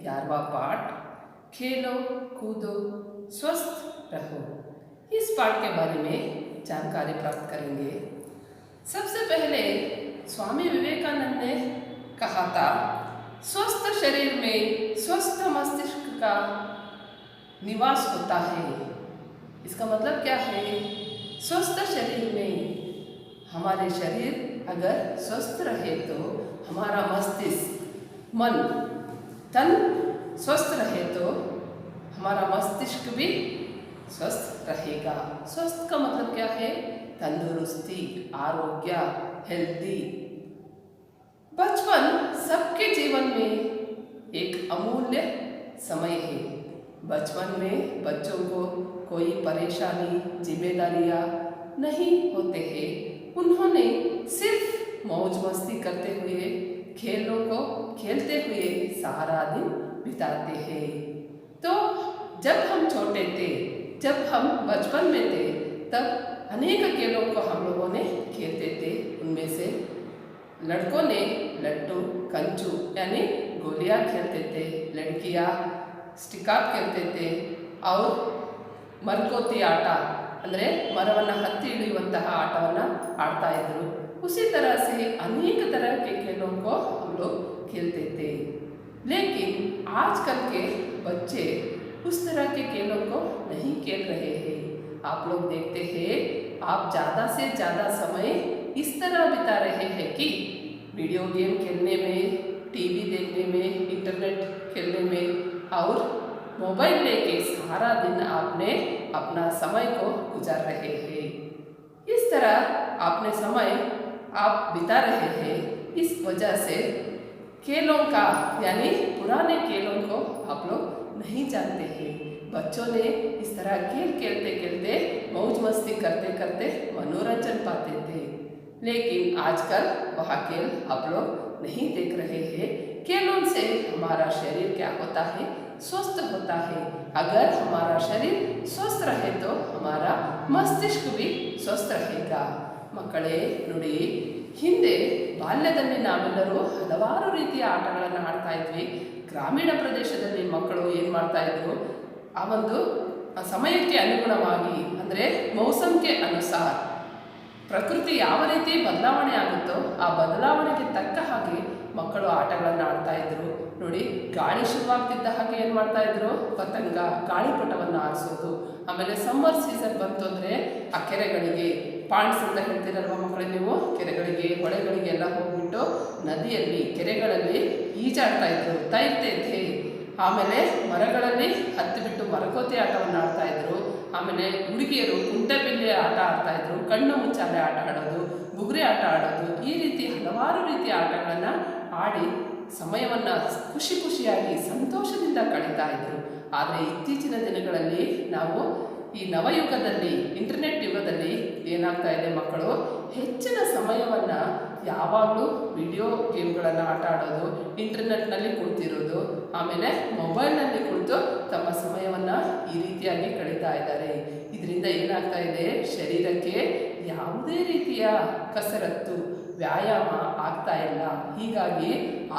11वां पाठ खेलो कूदो स्वस्थ रहो। इस पाठ के बारे में जानकारी प्राप्त करेंगे। सबसे पहले स्वामी विवेकानंद ने कहा था, स्वस्थ शरीर में स्वस्थ मस्तिष्क का निवास होता है। इसका मतलब क्या है? स्वस्थ शरीर में हमारे शरीर अगर स्वस्थ रहे तो हमारा मस्तिष्क, मन, तन स्वस्थ रहे तो हमारा मस्तिष्क भी स्वस्थ रहेगा। स्वस्थ का मतलब क्या है? तंदुरुस्ती, आरोग्य, हेल्दी। बचपन सबके जीवन में एक अमूल्य समय है। बचपन में बच्चों को कोई परेशानी, जिम्मेदारियां नहीं होते हैं। उन्होंने सिर्फ मौज मस्ती करते हुए, खेलों को खेलते हुए सारा दिन बिताते हैं। तो जब हम छोटे थे, जब हम बचपन में थे, तब अनेक खेलों को हम लोगों ने खेलते थे। उनमें से लड़कों ने लट्टू, कंचू यानी गोलियां खेलते थे, लड़कियां स्टिकाप खेलते थे और ಮರಕೋತಿ ಆಟ ಅಂದರೆ ಮರವನ್ನು ಹತ್ತಿ ಹಿಡಿಯುವಂತಹ ಆಟವನ್ನು आड़ता इधर। उसी तरह से अनेक तरह के खेलों को हम लोग खेलते थे। लेकिन आजकल के बच्चे उस तरह के खेलों को नहीं खेल रहे हैं। आप लोग देखते हैं, आप ज़्यादा से ज़्यादा समय इस तरह बिता रहे हैं कि वीडियो गेम खेलने में, टीवी देखने में, इंटरनेट खेलने में और मोबाइल लेके सारा दिन आपने अपना समय को गुजार रहे हैं। इस तरह आपने समय आप बिता रहे हैं। इस वजह से खेलों का यानी पुराने खेलों को आप लोग नहीं जानते हैं। बच्चों ने इस तरह खेल खेलते खेलते मौज मस्ती करते करते मनोरंजन पाते थे। लेकिन आजकल वह खेल आप लोग नहीं देख रहे हैं। खेलों से हमारा शरीर क्या होता है? स्वस्थ होता है। अगर हमारा शरीर स्वस्थ रहे तो हमारा मस्तिष्क भी स्वस्थ रहेगा। ಮಕ್ಕಳೇ ನೋಡಿ, ಹಿಂದೆ ಬಾಲ್ಯದಲ್ಲಿ ನಾವೆಲ್ಲರೂ ಹಲವಾರು ರೀತಿಯ ಆಟಗಳನ್ನು ಆಡ್ತಾ ಇದ್ವಿ. ಗ್ರಾಮೀಣ ಪ್ರದೇಶದಲ್ಲಿ ಮಕ್ಕಳು ಏನು ಮಾಡ್ತಾ ಇದ್ರು, ಆ ಒಂದು ಸಮಯಕ್ಕೆ ಅನುಗುಣವಾಗಿ ಅಂದರೆ ಮೌಸಮ್ಗೆ ಅನುಸಾರ ಪ್ರಕೃತಿ ಯಾವ ರೀತಿ ಬದಲಾವಣೆ ಆಗುತ್ತೋ ಆ ಬದಲಾವಣೆಗೆ ತಕ್ಕ ಹಾಗೆ ಮಕ್ಕಳು ಆಟಗಳನ್ನು ಆಡ್ತಾ ಇದ್ರು. ನೋಡಿ, ಗಾಳಿ ಶುರುವಾಗ್ತಿದ್ದ ಹಾಗೆ ಏನು ಮಾಡ್ತಾ ಇದ್ರು, ಪತಂಗ, ಗಾಳಿಪಟವನ್ನು ಆರಿಸೋದು. ಆಮೇಲೆ ಸಮ್ಮರ್ ಸೀಸನ್ ಬಂತು ಅಂದರೆ ಆ ಕೆರೆಗಳಿಗೆ, ಪಾಂಡ್ಸ್ ಅಂತ ಹೇಳ್ತೀರಲ್ವ ಮಕ್ಕಳೇ ನೀವು, ಕೆರೆಗಳಿಗೆ, ಹೊಳೆಗಳಿಗೆ ಎಲ್ಲ ಹೋಗ್ಬಿಟ್ಟು ನದಿಯಲ್ಲಿ, ಕೆರೆಗಳಲ್ಲಿ ಈಜಾಡ್ತಾ ಇದ್ರು, ತೈರ್ತೆ. ಆಮೇಲೆ ಮರಗಳಲ್ಲಿ ಹತ್ತಿಬಿಟ್ಟು ಮರಕೋತಿ ಆಟವನ್ನು ಆಡ್ತಾ ಇದ್ರು. ಆಮೇಲೆ ಹುಡುಗಿಯರು ಕುಂಟೆಬಿಲ್ಲೆ ಆಟ ಆಡ್ತಾ ಇದ್ರು, ಕಣ್ಣು ಮುಚ್ಚಾಲೆ ಆಟ ಆಡೋದು, ಬುಗುರಿ ಆಟ ಆಡೋದು. ಈ ರೀತಿ ಹಲವಾರು ರೀತಿಯ ಆಟಗಳನ್ನು ಆಡಿ ಸಮಯವನ್ನು ಖುಷಿಯಾಗಿ ಸಂತೋಷದಿಂದ ಕಳೀತಾ ಇದ್ರು. ಆದರೆ ಇತ್ತೀಚಿನ ದಿನಗಳಲ್ಲಿ ನಾವು ಈ ನವಯುಗದಲ್ಲಿ, ಇಂಟರ್ನೆಟ್ ಯುಗದಲ್ಲಿ ಏನಾಗ್ತಾ ಇದೆ, ಮಕ್ಕಳು ಹೆಚ್ಚಿನ ಸಮಯವನ್ನು ಯಾವಾಗಲೂ ವಿಡಿಯೋ ಗೇಮ್ಗಳನ್ನು ಆಟ ಆಡೋದು, ಇಂಟರ್ನೆಟ್ನಲ್ಲಿ ಕುಳಿತಿರೋದು, ಆಮೇಲೆ ಮೊಬೈಲ್ನಲ್ಲಿ ಕುಳಿತು ತಮ್ಮ ಸಮಯವನ್ನು ಈ ರೀತಿಯಾಗಿ ಕಳೀತಾ ಇದ್ದಾರೆ. ಇದರಿಂದ ಏನಾಗ್ತಾ ಇದೆ, ಶರೀರಕ್ಕೆ ಯಾವುದೇ ರೀತಿಯ ಕಸರತ್ತು, ವ್ಯಾಯಾಮ ಆಗ್ತಾ ಇಲ್ಲ. ಹೀಗಾಗಿ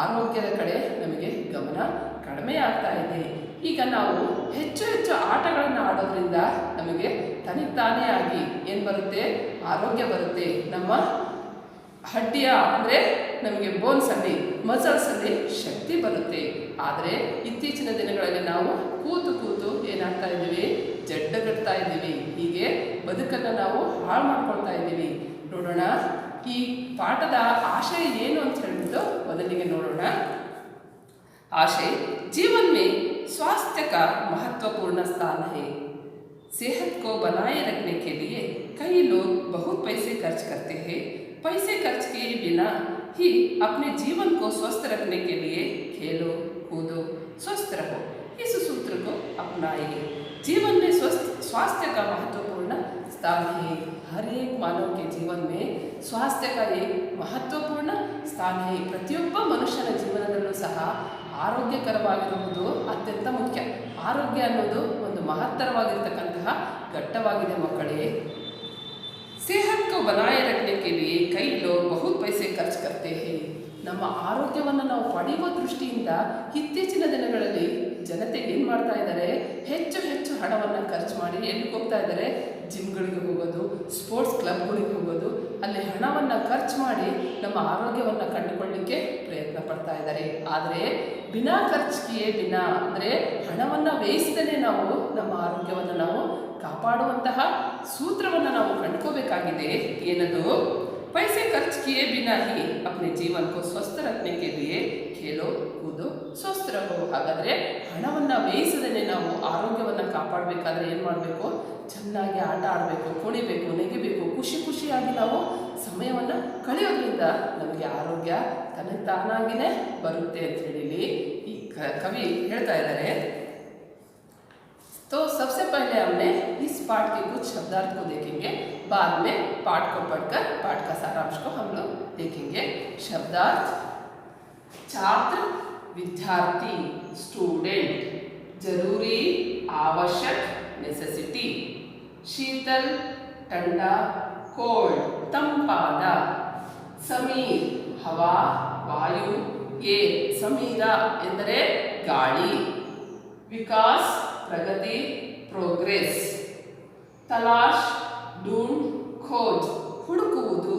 ಆರೋಗ್ಯದ ಕಡೆ ನಮಗೆ ಗಮನ ಕಡಿಮೆ ಆಗ್ತಾ ಇದೆ. ಈಗ ನಾವು ಹೆಚ್ಚು ಹೆಚ್ಚು ಆಟಗಳನ್ನು ಆಡೋದ್ರಿಂದ ನಮಗೆ ತನಿತಾನೇ ಆಗಿ ಏನು ಬರುತ್ತೆ, ಆರೋಗ್ಯ ಬರುತ್ತೆ. ನಮ್ಮ ಹಡ್ಡಿಯ ಅಂದರೆ ನಮಗೆ ಬೋನ್ಸಲ್ಲಿ, ಮಸಲ್ಸಲ್ಲಿ ಶಕ್ತಿ ಬರುತ್ತೆ. ಆದರೆ ಇತ್ತೀಚಿನ ದಿನಗಳಲ್ಲಿ ನಾವು ಕೂತು ಏನಾಗ್ತಾ ಇದ್ದೀವಿ, ಜಡ್ಡಗಟ್ತಾ ಇದ್ದೀವಿ. ಹೀಗೆ ಬದುಕನ್ನು ನಾವು ಹಾಳು ಮಾಡ್ಕೊಳ್ತಾ ಇದ್ದೀವಿ. ನೋಡೋಣ ಈ ಪಾಠದ आशय ಏನು ಅಂತ ಹೇಳಿಬಿಟ್ಟು ಮೊದಲಿಗೆ ನೋಡೋಣ. आशय, जीवन में स्वास्थ्य का महत्वपूर्ण स्थान है। सेहत को बनाए रखने के लिए कई लोग बहुत पैसे खर्च करते हैं। पैसे खर्च किए बिना ही अपने जीवन को स्वस्थ रखने के लिए खेलो कूदो स्वस्थ रहो, इस सूत्र को अपनाइए। जीवन में स्वास्थ्य का महत्वपूर्ण स्थान है। हर एक मानव के जीवन में स्वास्थ्य का एक महत्वपूर्ण स्थान है. ಪ್ರತಿಯೊಬ್ಬ ಮನುಷ್ಯನ ಜೀವನದಲ್ಲೂ ಸಹ ಆರೋಗ್ಯಕರವಾಗಿರುವುದು ಅತ್ಯಂತ ಮುಖ್ಯ. ಆರೋಗ್ಯ ಅನ್ನೋದು ಒಂದು ಮಹತ್ತರವಾಗಿರ್ತಕ್ಕಂತಹ ಘಟ್ಟವಾಗಿದೆ ಮಕ್ಕಳೇ. सेहत को बनाए रखने के लिए कई लोग बहुत पैसे खर्च करते हैं. ನಮ್ಮ ಆರೋಗ್ಯವನ್ನು ನಾವು ಪಡೆಯುವ ದೃಷ್ಟಿಯಿಂದ ಇತ್ತೀಚಿನ ದಿನಗಳಲ್ಲಿ ಜನತೆ ಏನು ಮಾಡ್ತಾ ಇದ್ದಾರೆ, ಹೆಚ್ಚು ಹೆಚ್ಚು ಹಣವನ್ನು ಖರ್ಚು ಮಾಡಿ ಎಲ್ಲಿಗೆ ಹೋಗ್ತಾ ಇದ್ದಾರೆ, ಜಿಮ್ಗಳಿಗೆ ಹೋಗೋದು, ಸ್ಪೋರ್ಟ್ಸ್ ಕ್ಲಬ್ಗಳಿಗೆ ಹೋಗೋದು, ಅಲ್ಲಿ ಹಣವನ್ನು ಖರ್ಚು ಮಾಡಿ ನಮ್ಮ ಆರೋಗ್ಯವನ್ನು ಕಂಡುಕೊಳ್ಳಲಿಕ್ಕೆ ಪ್ರಯತ್ನ ಪಡ್ತಾ ಇದ್ದಾರೆ. ಆದರೆ ಬಿನಾ ಖರ್ಚಿಗೆ ಬಿನಾ ಅಂದರೆ ಹಣವನ್ನು ವ್ಯಯಿಸದೇ ನಾವು ನಮ್ಮ ಆರೋಗ್ಯವನ್ನು ನಾವು ಕಾಪಾಡುವಂತಹ ಸೂತ್ರವನ್ನು ನಾವು ಕಂಡುಕೋಬೇಕಾಗಿದೆ. ಏನದು? पैसे खर्च किए बिना ही अपने जीवन को स्वस्थ रखने के लिए खेलो कूदो स्वस्थ रहो. ಹಾಗಾದರೆ ಹಣವನ್ನು ವ್ಯಯಿಸದೇ ನಾವು ಆರೋಗ್ಯವನ್ನು ಕಾಪಾಡಬೇಕಾದ್ರೆ ಏನು ಮಾಡಬೇಕು? ಚೆನ್ನಾಗಿ ಆಟ ಆಡಬೇಕು, ಕುಣಿಬೇಕು, ನೆಗೆಬೇಕು, ಖುಷಿ ಖುಷಿಯಾಗಿ ನಾವು ಸಮಯವನ್ನು ಕಳೆಯೋದ್ರಿಂದ ನಮಗೆ ಆರೋಗ್ಯ ತಾನಾಗಿಯೇ ಬರುತ್ತೆ ಅಂತ ಹೇಳಿ ಈ ಕವಿ ಹೇಳ್ತಾ ಇದ್ದಾರೆ. तो सबसे पहले हमने इस पाठ के कुछ शब्दार्थ को देखेंगे, बाद में पाठ को पढ़कर पाठ का सारांश को हम लोग देखेंगे. शब्दार्थ: छात्र, विद्यार्थी, स्टूडेंट, जरूरी, आवश्यक, नेसेसिटी, शीतल, ठंडा, कोल्ड, ತಂಪಾದ, ಸಮೀರ್, ಹವಾ, ವಾಯು, ಏರ್, ಸಮೀರ ಎಂದರೆ ಗಾಳಿ, ವಿಕಾಸ್, प्रगति, प्रोग्रेस, तलाश, ढूंढ, खोज, ಹುಡುಕುವುದು,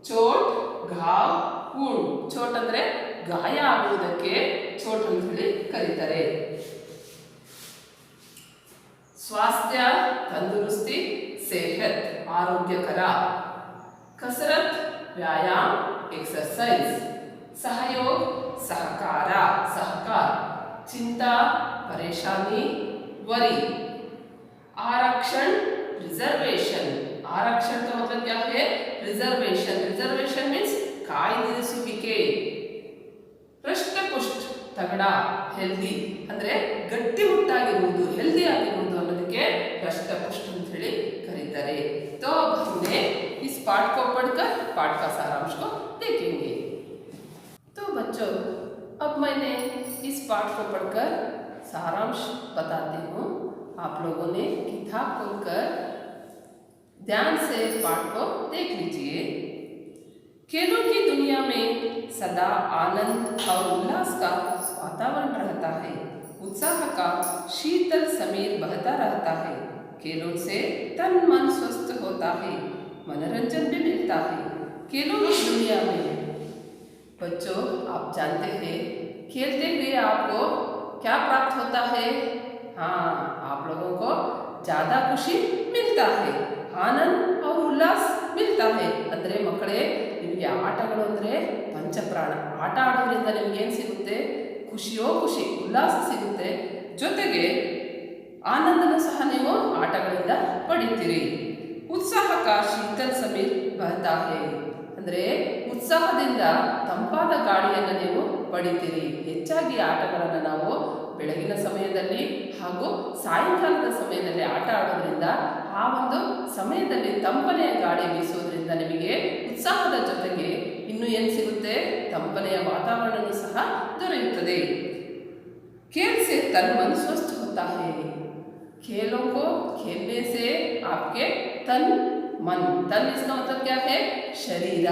ಚೋಟ್, ಘಾವ್, ವೂಂಡ್, ಚೋಟ್ ಅಂದರೆ ಗಾಯ ಆಗುವುದಕ್ಕೆ ಚೋಟ್ ಅಂತ ಹೇಳಿ ಕರೀತಾರೆ. ಸ್ವಾಸ್ಥ್ಯ, ತಂದುರುಸ್ತಿ, ಸೇಹತ್, ಆರೋಗ್ಯಕರ, ಕಸರತ್, ವ್ಯಾಯಾಮ, ಎಕ್ಸರ್ಸೈಸ್, ಸಹಯೋಗ, ಸಹಕಾರ, ಸಹಕಾರ, चिंता, परेशानी, वरी, आरक्षण, रिजर्वेशन. आरक्षण का मतलब क्या है? रिजर्वेशन. रिजर्वेशन मीन्स ಕಾಯ್ದಿರಿಸುವಿಕೆ. ಹೃಷ್ಟಪುಷ್ಟ, ತಗಡ, ಹೆಲ್ದಿ ಅಂದರೆ ಗಟ್ಟಿಮುಟ್ಟಾಗಿರುವುದು, ಹೆಲ್ದಿ ಆಗಿರುವುದು ಅನ್ನೋದಕ್ಕೆ ಹೃಷ್ಟಪುಷ್ಟ ಅಂತ ಹೇಳಿ ಕರೀತಾರೆ. तो हमने इस पाठ को पढ़कर पाठ का सारांश को देखेंगे. तो बच्चों, अब मैंने इस पाठ को पढ़कर सारांश बताती हूँ. आप लोगों ने किताब खोलकर ध्यान से पाठ को देख लीजिए. खेलों की दुनिया में सदा आनंद और उल्लास का वातावरण रहता है. उत्साह का शीतल समीर बहता रहता है. खेलों से तन मन स्वस्थ होता है, मनोरंजन भी मिलता है. खेलों की दुनिया में बच्चों, आप जानते हैं खेलते हुए आपको क्या प्राप्त होता है? हाँ, आप लोगों को ज़्यादा खुशी मिलता है, आनंद और उल्लास मिलता है. ಅಂದರೆ ಮಕ್ಕಳೇ, ನಿಮಗೆ ಆಟಗಳು ಅಂದರೆ ಪಂಚಪ್ರಾಣ. ಆಟ ಆಡೋದ್ರಿಂದ ನಿಮ್ಗೆ ಏನು ಸಿಗುತ್ತೆ? ಖುಷಿಯೋ ಖುಷಿ, ಉಲ್ಲಾಸ ಸಿಗುತ್ತೆ, ಜೊತೆಗೆ ಆನಂದನೂ ಸಹ ನೀವು ಆಟಗಳಿಂದ ಪಡಿತೀರಿ. ಉತ್ಸಾಹ ಕಾ ಶೀತಲ್ ಸಮೀರ್ ಬಹತಾ ಹೈ ಅಂದರೆ ಉತ್ಸಾಹದಿಂದ ತಂಪಾದ ಗಾಳಿಯನ್ನು ನೀವು ಪಡಿತೀರಿ. ಹೆಚ್ಚಾಗಿ ಆಟಗಳನ್ನು ನಾವು ಬೆಳಗಿನ ಸಮಯದಲ್ಲಿ ಹಾಗೂ ಸಾಯಂಕಾಲದ ಸಮಯದಲ್ಲಿ ಆಟ ಆಡೋದ್ರಿಂದ ಆ ಒಂದು ಸಮಯದಲ್ಲಿ ತಂಪನೆಯ ಗಾಳಿ ಬೀಸೋದ್ರಿಂದ ನಿಮಗೆ ಉತ್ಸಾಹದ ಜೊತೆಗೆ ಇನ್ನೂ ಏನು ಸಿಗುತ್ತೆ? ತಂಪನೆಯ ವಾತಾವರಣವೂ ಸಹ ದೊರೆಯುತ್ತದೆ. खेल से तन मन स्वस्थ होता है. खेलों को खेलने से आपके तन मन, तन इसका मतलब क्या है? शरीर.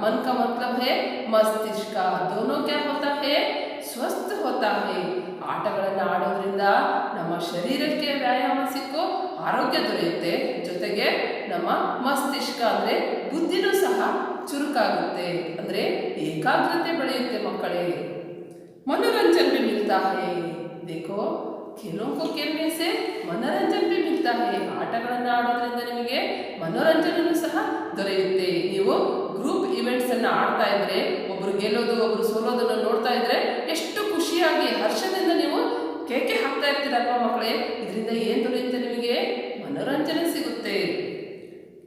मन का मतलब है मस्तिष्क. दोनों क्या होता है? स्वस्थ होता है. ಆಟಗಳನ್ನು ಆಡೋದ್ರಿಂದ ನಮ್ಮ ಶರೀರಕ್ಕೆ ವ್ಯಾಯಾಮ ಸಿಕ್ಕೋ ಆರೋಗ್ಯ ದೊರೆಯುತ್ತೆ, ಜೊತೆಗೆ ನಮ್ಮ ಮಸ್ತಿಷ್ಕ ಅಂದರೆ ಬುದ್ಧಿನೂ ಸಹ ಚುರುಕಾಗುತ್ತೆ, ಅಂದರೆ ಏಕಾಗ್ರತೆ ಬೆಳೆಯುತ್ತೆ ಮಕ್ಕಳೇ. मनोरंजन भी मिलता है. देखो, खेलों को खेलने से मनोरंजन भी मिलता है. ಆಟಗಳನ್ನು ಆಡೋದ್ರಿಂದ ನಿಮಗೆ ಮನೋರಂಜನೆಯೂ ಸಹ ದೊರೆಯುತ್ತೆ. ನೀವು ಗ್ರೂಪ್ ಇವೆಂಟ್ಸ್ ಅನ್ನು ಆಡ್ತಾ ಇದ್ರೆ, ಒಬ್ಬರು ಗೆಲ್ಲೋದು ಒಬ್ಬರು ಸೋಲೋದನ್ನು ನೋಡ್ತಾ ಇದ್ರೆ ಎಷ್ಟು ಖುಷಿಯಾಗಿ ಹರ್ಷದಿಂದ ನೀವು ಕೇಕೆ ಹಾಕ್ತಾ ಇರ್ತೀರಲ್ವಾ ಮಕ್ಕಳೇ? ಇದರಿಂದ ಏನು ದೊರೆಯುತ್ತೆ? ನಿಮಗೆ ಮನೋರಂಜನೆ ಸಿಗುತ್ತೆ.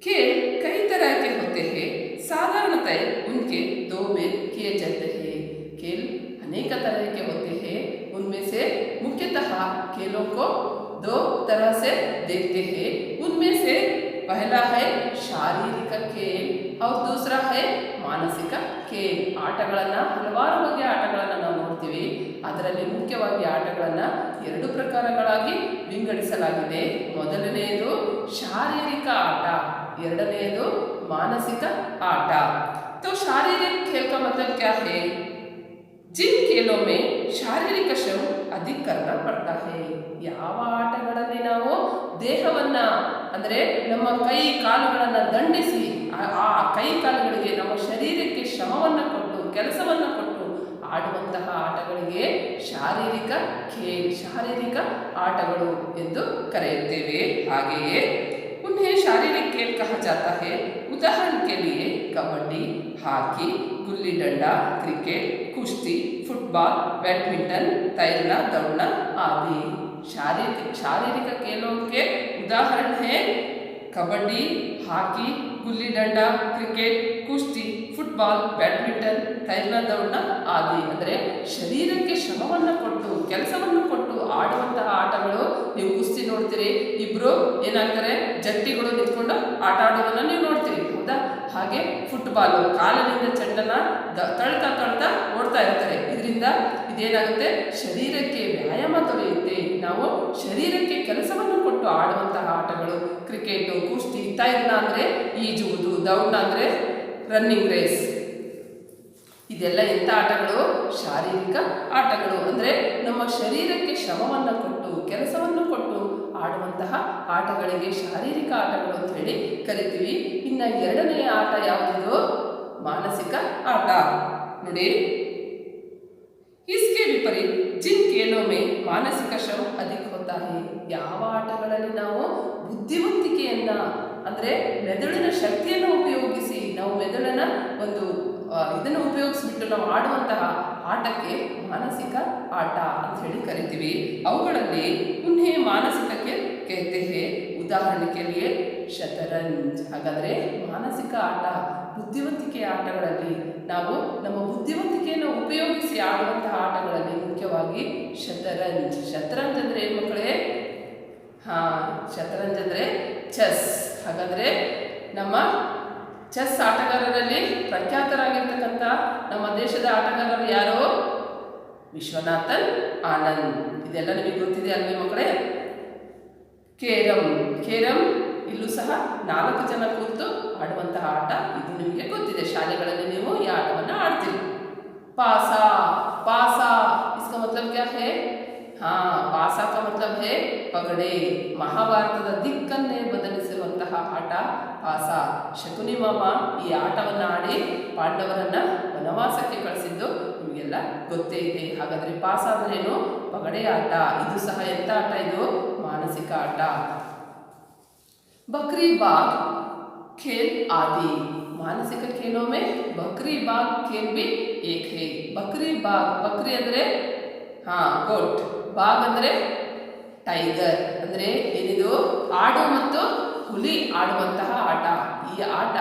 खेल कई तरह के होते हैं. साधारणतः उनके दो भेद किए जाते हैं. खेल अनेक तरह के होते हैं. उनमें से मुख्यतः खेलों को दो तरह से देखते हैं. उनमें से पहला है शारीरिक खेल और दूसरा है ಮಾನಸಿಕ खेल. ಆಟಗಳನ್ನು ಹಲವಾರು ಬಗೆಯ ಆಟಗಳನ್ನು ನಾವು ನೋಡ್ತೀವಿ. ಅದರಲ್ಲಿ ಮುಖ್ಯವಾಗಿ ಆಟಗಳನ್ನು ಎರಡು ಪ್ರಕಾರಗಳಾಗಿ ವಿಂಗಡಿಸಲಾಗಿದೆ. ಮೊದಲನೆಯದು ಶಾರೀರಿಕ ಆಟ, ಎರಡನೆಯದು ಮಾನಸಿಕ ಆಟ. तो शारीरिक खेल का मतलब क्या है? जिन खेलों में ಶಾರೀರಿಕ ಶ್ರಮ अधिक करना पड़ता है. ಯಾವ ಆಟಗಳಲ್ಲಿ ನಾವು ದೇಹವನ್ನ ಅಂದರೆ ನಮ್ಮ ಕೈ ಕಾಲುಗಳನ್ನು ದಂಡಿಸಿ ಆ ಕೈ ಕಾಲುಗಳಿಗೆ ನಮ್ಮ ಶರೀರಕ್ಕೆ ಶ್ರಮವನ್ನು ಕೊಟ್ಟು ಕೆಲಸವನ್ನು ಕೊಟ್ಟು ಆಡುವಂತಹ ಆಟಗಳಿಗೆ ಶಾರೀರಿಕ ಶಾರೀರಿಕ ಆಟಗಳು ಎಂದು ಕರೆಯುತ್ತೇವೆ. ಹಾಗೆಯೇ उन्हें शारीरिक खेल कहा जाता है. उदाहरण के लिए कबड्डी, हॉकी, गुल्ली डंडा, क्रिकेट, कुश्ती, फुटबॉल, बैडमिंटन, तैरना, दौड़ना आदि. शारीरिक खेलों के उदाहरण हैं कबड्डी, हॉकी, गुल्ली डंडा, क्रिकेट, कुश्ती, ಫುಟ್ಬಾಲ್, ಬ್ಯಾಡ್ಮಿಂಟನ್, ತೈರ್ನ ದೌಡ್ನ ಆದಿ. ಅಂದರೆ ಶರೀರಕ್ಕೆ ಶ್ರಮವನ್ನು ಕೊಟ್ಟು ಕೆಲಸವನ್ನು ಕೊಟ್ಟು ಆಡುವಂತಹ ಆಟಗಳು. ನೀವು ಕುಸ್ತಿ ನೋಡ್ತೀರಿ, ಇಬ್ರು ಏನಾಗ್ತಾರೆ ಜಟ್ಟಿಗಳು ನಿಂತ್ಕೊಂಡು ಆಟ ಆಡೋದನ್ನ ನೀವು ನೋಡ್ತೀರಿ, ಹೌದಾ? ಹಾಗೆ ಫುಟ್ಬಾಲು ಕಾಲಿನಿಂದ ಚೆಂಡನ್ನ ತಳ್ತಾ ಓಡ್ತಾ ಇರ್ತಾರೆ. ಇದರಿಂದ ಇದೇನಾಗುತ್ತೆ, ಶರೀರಕ್ಕೆ ವ್ಯಾಯಾಮ ದೊರೆಯುತ್ತೆ. ನಾವು ಶರೀರಕ್ಕೆ ಕೆಲಸವನ್ನು ಕೊಟ್ಟು ಆಡುವಂತಹ ಆಟಗಳು. ಕ್ರಿಕೆಟು, ಕುಸ್ತಿ, ತೈರ್ನ ಅಂದರೆ ಈಜುವುದು, ದೌಡ್ನ ಅಂದರೆ ರನ್ನಿಂಗ್ ರೇಸ್. ಇದೆಲ್ಲ ಎಂಥ ಆಟಗಳು? ಶಾರೀರಿಕ ಆಟಗಳು. ಅಂದರೆ ನಮ್ಮ ಶರೀರಕ್ಕೆ ಶ್ರಮವನ್ನು ಕೊಟ್ಟು ಕೆಲಸವನ್ನು ಕೊಟ್ಟು ಆಡುವಂತಹ ಆಟಗಳಿಗೆ ಶಾರೀರಿಕ ಆಟಗಳು ಅಂತ ಹೇಳಿ ಕರಿತೀವಿ. ಇನ್ನು ಎರಡನೆಯ ಆಟ ಯಾವುದಿದು? ಮಾನಸಿಕ ಆಟ. ನೋಡಿ, इसके विपरीत जिन खेलों में मानसिक श्रम अधिक होता है. ಯಾವ ಆಟಗಳಲ್ಲಿ ನಾವು ಬುದ್ಧಿವಂತಿಕೆಯನ್ನ ಅಂದರೆ ಮೆದುಳಿನ ಶಕ್ತಿಯನ್ನು ಉಪಯೋಗಿಸಿ ನಾವು ಮೆದುಳಿನ ಒಂದು ಇದನ್ನು ಉಪಯೋಗಿಸಿಬಿಟ್ಟು ನಾವು ಆಡುವಂತಹ ಆಟಕ್ಕೆ ಮಾನಸಿಕ ಆಟ ಅಂತ ಹೇಳಿ ಕರಿತೀವಿ. ಅವುಗಳಲ್ಲಿ ಉನ್ಹೇ ಮಾನಸಿಕಕ್ಕೆ कहते हैं. ಉದಾಹರಣೆ के लिए ಶತರಂಜ್. ಹಾಗಾದರೆ ಮಾನಸಿಕ ಆಟ, ಬುದ್ಧಿವಂತಿಕೆಯ ಆಟಗಳಲ್ಲಿ ನಾವು ನಮ್ಮ ಬುದ್ಧಿವಂತಿಕೆಯನ್ನು ಉಪಯೋಗಿಸಿ ಆಡುವಂತಹ ಆಟಗಳಲ್ಲಿ ಮುಖ್ಯವಾಗಿ ಶತರಂಜ್. ಶತರಂಜ್ ಅಂದರೆ ಏನು ಮಕ್ಕಳೇ? ಶತರಂಜ್ ಅಂದರೆ ಚೆಸ್. ಹಾಗಾದರೆ ನಮ್ಮ ಚೆಸ್ ಆಟಗಾರರಲ್ಲಿ ಪ್ರಖ್ಯಾತರಾಗಿರ್ತಕ್ಕಂಥ ನಮ್ಮ ದೇಶದ ಆಟಗಾರರು ಯಾರು? ವಿಶ್ವನಾಥನ್ ಆನಂದ್. ಇದೆಲ್ಲ ನಿಮಗೆ ಗೊತ್ತಿದೆ ಅಲ್ವೇ ಮಕ್ಕಳೇ? ಕೇರಂ ಇಲ್ಲೂ ಸಹ 4 ಜನ ಕೂತು ಆಡುವಂತಹ ಆಟ. ಇದು ನಿಮಗೆ ಗೊತ್ತಿದೆ, ಶಾಲೆಗಳಲ್ಲಿ ನೀವು ಈ ಆಟವನ್ನು ಆಡ್ತೀರಿ. पासा इसका मतलब क्या है? पासा का मतलब है पगड़े. ಮಹಾಭಾರತದ ದಿಕ್ಕನ್ನೇ ಬದಲಿಸಿರುವಂತಹ ಆಟ ಪಾಸ. ಶಕುನಿ ಮಾಮ ಈ ಆಟವನ್ನು ಆಡಿ ಪಾಂಡವರನ್ನ ವನವಾಸಕ್ಕೆ ಕಳಿಸಿದ್ದು ನಿಮಗೆಲ್ಲ ಗೊತ್ತೇ ಇದೆ. ಹಾಗಾದರೆ ಪಾಸ ಅಂದ್ರೆ ಏನು? ಪಗಡೆ ಆಟ. ಇದು ಸಹ ಎಂಥ ಆಟ? ಇದು ಮಾನಸಿಕ ಆಟ. बकरी बाग खेल आदि. मानसिक खेलों में बकरी बाग खेल भी एक है. बकरी बाग, बकरी ಅಂದ್ರೆ ಗೋಟ್, ಬಾಗ್ ಅಂದರೆ ಟೈಗರ್. ಅಂದರೆ ಏನಿದು? ಆಡು ಮತ್ತು ಹುಲಿ ಆಡುವಂತಹ ಆಟ. ಈ ಆಟ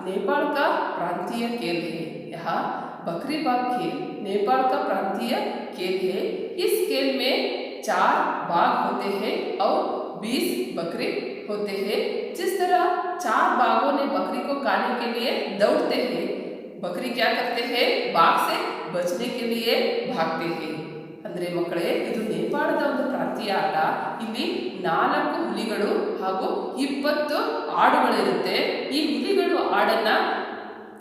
ನೇಪಾಳ का प्रांतीय खेल है. यह बकरी बाग खेल नेपाल का प्रांतीय खेल है. इस खेल में 4 बाघ होते हैं और 20 बकरी होते हैं. जिस तरह 4 बाघों ने बकरी को खाने के लिए दौड़ते हैं, बकरी क्या करते हैं? बाघ से बचने के लिए भागते हैं. ಅಂದರೆ ಮಕ್ಕಳೇ, ಇದು ನೇಪಾಳದ ಒಂದು ಪ್ರಾಂತೀಯ ಆಟ. ಇಲ್ಲಿ 4 ಹುಲಿಗಳು ಹಾಗೂ 20 ಆಡುಗಳಿರುತ್ತೆ. ಈ ಹುಲಿಗಳು ಆಡನ್ನ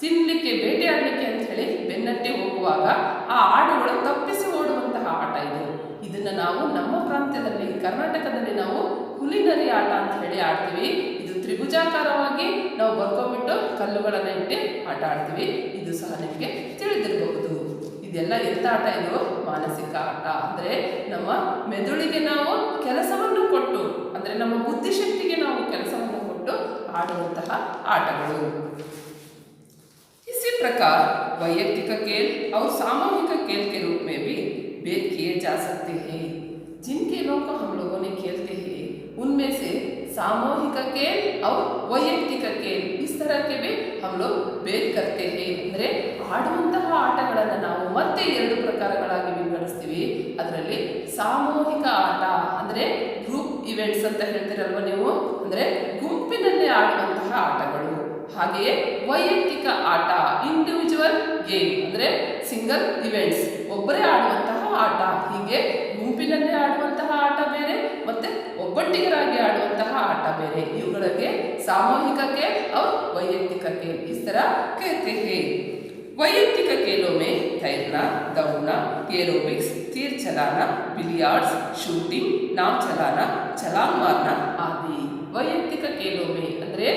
ತಿನ್ನಲಿಕ್ಕೆ, ಬೇಟೆಯಾಡಲಿಕ್ಕೆ ಅಂತ ಹೇಳಿ ಬೆನ್ನಟ್ಟಿ ಹೋಗುವಾಗ ಆ ಆಡುಗಳು ತಪ್ಪಿಸಿ ಓಡುವಂತಹ ಆಟ ಇದು. ಇದನ್ನು ನಾವು ನಮ್ಮ ಪ್ರಾಂತ್ಯದಲ್ಲಿ, ಕರ್ನಾಟಕದಲ್ಲಿ ನಾವು ಹುಲಿನರಿ ಆಟ ಅಂತ ಹೇಳಿ ಆಡ್ತೀವಿ. ಇದು ತ್ರಿಭುಜಾಕಾರವಾಗಿ ನಾವು ಬರ್ಕೊಂಡ್ಬಿಟ್ಟು ಕಲ್ಲುಗಳನ್ನು ಇಟ್ಟು ಆಟ ಆಡ್ತೀವಿ. ಇದು ಸಹ ನಿಮಗೆ ತಿಳಿದಿರಬಹುದು. ಇದೆಲ್ಲ ಎಂಥ ಆಟ? ಇದು ಮಾನಸಿಕ ಆಟ. ಅಂದರೆ ನಮ್ಮ ಮೆದುಳಿಗೆ ನಾವು ಕೆಲಸವನ್ನು ಕೊಟ್ಟು, ಅಂದರೆ ನಮ್ಮ ಬುದ್ಧಿಶಕ್ತಿಗೆ ನಾವು ಕೆಲಸವನ್ನು ಕೊಟ್ಟು ಆಡುವಂತಹ ಆಟಗಳು. इसी प्रकार वैयक्तिक खेल और सामूहिक खेल के रूप में भी भेद किए जा सकते हैं. जिन खेलों को हम लोगों ने खेलते हैं उनमें से सामूहिक खेल और वैयक्तिक खेल इस तरह के भी हम लोग भेद करते हैं. ಅಂದರೆ ಆಡುವಂತಹ ಆಟಗಳನ್ನು ನಾವು ಮತ್ತೆ 2 ಪ್ರಕಾರಗಳಾಗಿ ವಿಂಗಡಿಸ್ತೀವಿ. ಅದರಲ್ಲಿ ಸಾಮೂಹಿಕ ಆಟ ಅಂದರೆ ಗ್ರೂಪ್ ಇವೆಂಟ್ಸ್ ಅಂತ ಹೇಳ್ತೀರಲ್ವ ನೀವು, ಅಂದರೆ ಗುಂಪಿನಲ್ಲಿ ಆಡುವಂತಹ ಆಟಗಳು. ಹಾಗೆಯೇ ವೈಯಕ್ತಿಕ ಆಟ, ಇಂಡಿವಿಜುವಲ್ ಗೇಮ್ ಅಂದರೆ ಸಿಂಗಲ್ ಇವೆಂಟ್ಸ್, ಒಬ್ಬರೇ ಆಡುವಂತಹ ಆಟ. ಹೀಗೆ ಗುಂಪಿನಲ್ಲೇ ಆಡುವಂತಹ ಆಟ ಬೇರೆ, ಮತ್ತೆ ಒಬ್ಬಟ್ಟಿಗರಾಗಿ ಆಡುವಂತಹ ಆಟ ಬೇರೆ. ಇವುಗಳಿಗೆ सामूहिक खेल और वैयक्तिक खेल, इस तरह कहते हैं। वैयक्तिक खेलों में तैरना, दौड़ना, एरोबिक्स, तीर चलाना, बिलियार्ड्स, शूटिंग, नाव चलाना, छलांग मारना आदि। ವೈಯಕ್ತಿಕ खेलों में ಅಂದರೆ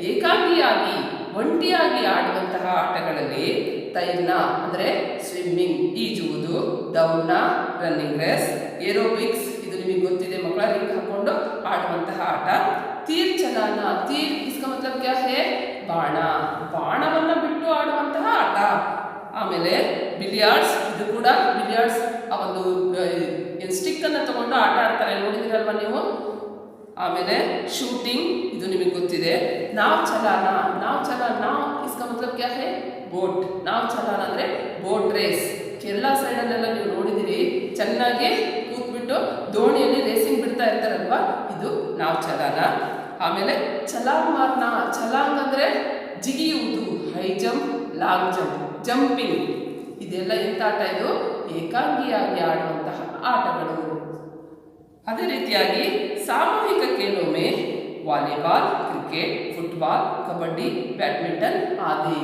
ಏಕಾಂಗಿಯಾಗಿ ಒಂಟಿಯಾಗಿ ಆಡುವಂತಹ ಆಟಗಳಲ್ಲಿ ತೈರ್ನ ಅಂದರೆ ಸ್ವಿಮ್ಮಿಂಗ್ ಈಜುವುದು, ದೌಡ್ನ ರನ್ನಿಂಗ್ ರೇಸ್, ಏರೋಬಿಕ್ಸ್ ಇದು ನಿಮಗೆ ಗೊತ್ತಿದೆ ಮಕ್ಕಳ, ರಿಂಗ್ ಹಾಕೊಂಡು ಆಡುವಂತಹ ಆಟ, ತೀರ್ ಚಲಾನ, ತೀರ್ इसका मतलब क्या है ಬಾಣ, ಬಾಣವನ್ನ ಬಿಟ್ಟು ಆಡುವಂತಹ ಆಟ, ಆಮೇಲೆ ಬಿಲಿಯಾರ್ಡ್ಸ್, ಇದು ಕೂಡ ಬಿಲಿಯಾರ್ಡ್ಸ್ ಆ ಒಂದು ಸ್ಟಿಕ್ ಅನ್ನು ತಗೊಂಡು ಆಟ ಆಡ್ತಾರೆ, ನೋಡಿದಿರಲ್ವಾ ನೀವು. ಆಮೇಲೆ ಶೂಟಿಂಗ್ ಇದು ನಿಮಗೆ ಗೊತ್ತಿದೆ. ನಾವ್ ಚಲಾನ, ನಾವ್ इसका मतलब क्या है ಬೋಟ್, ನಾವ್ ಚಲಾನ ಅಂದ್ರೆ ಬೋಟ್ ರೇಸ್. ಕೇರಳ ಸೈಡಲ್ಲೆಲ್ಲ ನೀವು ನೋಡಿದಿರಿ, ಚೆನ್ನಾಗಿ ಕೂತ್ಬಿಟ್ಟು ದೋಣಿಯಲ್ಲಿ ರೇಸಿಂಗ್ ಬಿಡ್ತಾ ಇರ್ತಾರಲ್ವಾ, ಇದು ನಾವ್ ಚಲಾನ. ಆಮೇಲೆ ಛಲಾಂಗ್ ಮಾರ್ನ, ಛಲಾಂಗ್ ಅಂದ್ರೆ ಜಿಗಿಯುವುದು, high jump, long jump, jumping, ಇದೆಲ್ಲ ಎಂತ ಆಟ ಇದು, ಏಕಾಂಗಿಯಾಗಿ ಆಡುವಂತಹ ಆಟಗಳು. ಅದೇ ರೀತಿಯಾಗಿ ಸಾಮೂಹಿಕ खेलों में volleyball, cricket, football, kabaddi, badminton ಆದಿ.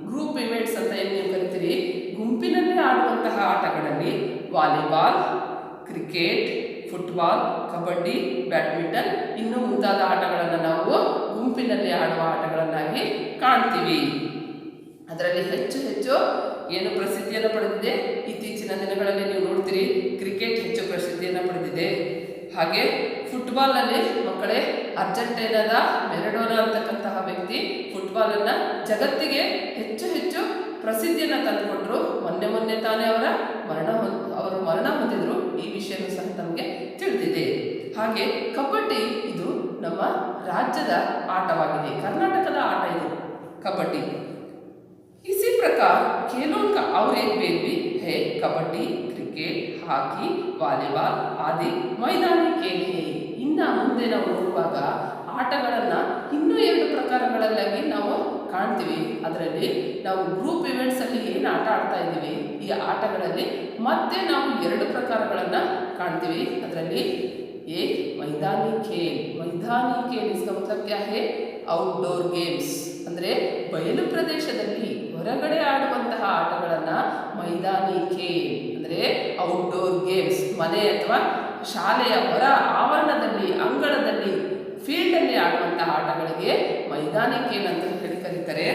ಗ್ರೂಪ್ ಇವೆಂಟ್ಸ್ ಅಂತ ಏನು ನೀವು ಕರಿತೀರಿ, ಗುಂಪಿನಲ್ಲಿ ಆಡುವಂತಹ ಆಟಗಳಲ್ಲಿ volleyball, cricket, football, kabaddi, badminton ಇನ್ನೂ ಮುಂತಾದ ಆಟಗಳನ್ನು ನಾವು ಗುಂಪಿನಲ್ಲಿ ಆಡುವ ಆಟಗಳನ್ನಾಗಿ ಕಾಣ್ತೀವಿ. ಅದರಲ್ಲಿ ಹೆಚ್ಚು ಹೆಚ್ಚು ಏನು ಪ್ರಸಿದ್ಧಿಯನ್ನು ಪಡೆದಿದೆ, ಇತ್ತೀಚಿನ ದಿನಗಳಲ್ಲಿ ನೀವು ನೋಡ್ತೀರಿ ಕ್ರಿಕೆಟ್ ಹೆಚ್ಚು ಪ್ರಸಿದ್ಧಿಯನ್ನು ಪಡೆದಿದೆ. ಹಾಗೆ ಫುಟ್ಬಾಲ್ನಲ್ಲಿ ಮಕ್ಕಳೇ ಅರ್ಜೆಂಟೈನಾದ ಮೆರಡೋನಾ ಅಂತಕ್ಕಂತಹ ವ್ಯಕ್ತಿ ಫುಟ್ಬಾಲನ್ನು ಜಗತ್ತಿಗೆ ಹೆಚ್ಚು ಹೆಚ್ಚು ಪ್ರಸಿದ್ಧಿಯನ್ನು ತಂದುಕೊಟ್ರು. ಮೊನ್ನೆ ತಾನೇ ಅವರು ಮರಣ ಹೊಂದಿದ್ರು, ಈ ವಿಷಯನೂ ಸಹ ನಮಗೆ ತಿಳಿದಿದೆ. ಹಾಗೆ ಕಬಡ್ಡಿ ಇದು ನಮ್ಮ ರಾಜ್ಯದ ಆಟವಾಗಿದೆ, ಕರ್ನಾಟಕದ ಆಟ ಇದು ಕಬಡ್ಡಿ. इसी प्रकार खेलों का और एक भेद भी है, कबड्डी, क्रिकेट, ಹಾಕಿ, ವಾಲಿಬಾಲ್ ಆದಿ ಮೈದಾನಿ खेल है. ಇನ್ನು ಮುಂದೆ ನಾವು ನೋಡುವಾಗ ಆಟಗಳನ್ನು ಇನ್ನೂ 2 ಪ್ರಕಾರಗಳಲ್ಲಾಗಿ ನಾವು ಕಾಣ್ತೀವಿ. ಅದರಲ್ಲಿ ನಾವು ಗ್ರೂಪ್ ಇವೆಂಟ್ಸ್ ಅಲ್ಲಿ ಏನು ಆಟ ಆಡ್ತಾ ಇದ್ದೀವಿ, ಈ ಆಟಗಳಲ್ಲಿ ಮತ್ತೆ ನಾವು 2 ಪ್ರಕಾರಗಳನ್ನು ಕಾಣ್ತೀವಿ. ಅದರಲ್ಲಿ ಮೈದಾನಿ ಖೇಲ್, ಮೈದಾನಿ ಖೇಲ್ इसका मतलब क्या है ಔಟ್ಡೋರ್ ಗೇಮ್ಸ್, ಅಂದರೆ ಬಯಲು ಪ್ರದೇಶದಲ್ಲಿ ಹೊರಗಡೆ ಆಡುವಂತಹ ಆಟಗಳನ್ನು ಮೈದಾನಿ ಖೇಲ್ ಅಂದರೆ ಔಟ್ಡೋರ್ ಗೇಮ್ಸ್, ಮನೆ ಅಥವಾ ಶಾಲೆಯ ಹೊರ ಆವರಣದಲ್ಲಿ, ಅಂಗಳದಲ್ಲಿ, ಫೀಲ್ಡಲ್ಲಿ ಆಡುವಂತಹ ಆಟಗಳಿಗೆ ಮೈದಾನಿ ಖೇಲ್ ಅಂತ ಹೇಳಿ ಕರೀತಾರೆ.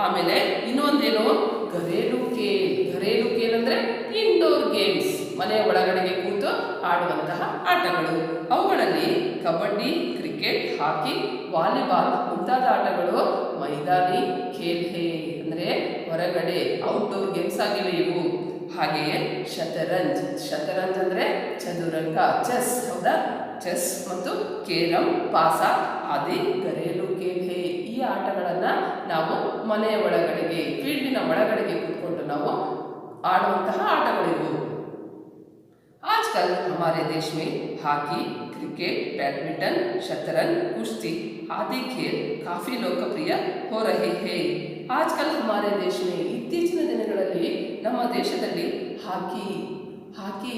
ಆಮೇಲೆ ಇನ್ನೊಂದೇನು ಘರೇಲು ಖೇಲ್, ಘರೇಲು ಖೇಲ್ ಅಂದರೆ ಇಂಡೋರ್ ಗೇಮ್ಸ್, ಮನೆಯ ಒಳಗಡೆಗೆ ಕೂತು ಆಡುವಂತಹ ಆಟಗಳು. ಅವುಗಳಲ್ಲಿ ಕಬಡ್ಡಿ, ಕ್ರಿಕೆಟ್, ಹಾಕಿ, ವಾಲಿಬಾಲ್ ಮುಂತಾದ ಆಟಗಳು ಮೈದಾನಿ ಖೇಲ್ ಹೇ ಅಂದರೆ ಹೊರಗಡೆ ಔಟ್ಡೋರ್ ಗೇಮ್ಸ್ ಆಗಿವೆ ಇವು. ಹಾಗೆಯೇ ಶತರಂಜ್, ಶತರಂಜ್ ಅಂದರೆ ಚದುರಂಗ, ಚೆಸ್, ಹೌದಾ, ಚೆಸ್ ಮತ್ತು ಕೇರಂ, ಪಾಸ ಆದಿ ಘರೇಲು ಖೇಲ್ ಹೇ. ಈ ಆಟಗಳನ್ನು ನಾವು ಮನೆಯ ಒಳಗಡೆಗೆ, ಫೀಲ್ಡಿನ ಒಳಗಡೆಗೆ ಕೂತ್ಕೊಂಡು ನಾವು ಆಡುವಂತಹ ಆಟಗಳಿವು. आजकल हमारे देश में हॉकी, क्रिकेट, बैडमिंटन, शतरंज, कुश्ती आदि खेल काफ़ी लोकप्रिय हो रहे हैं. आजकल हमारे देश में इत्तीचिನ ದಿನಗಳಲ್ಲಿ ನಮ್ಮ ದೇಶದಲ್ಲಿ ಹಾಕಿ, ಹಾಕಿ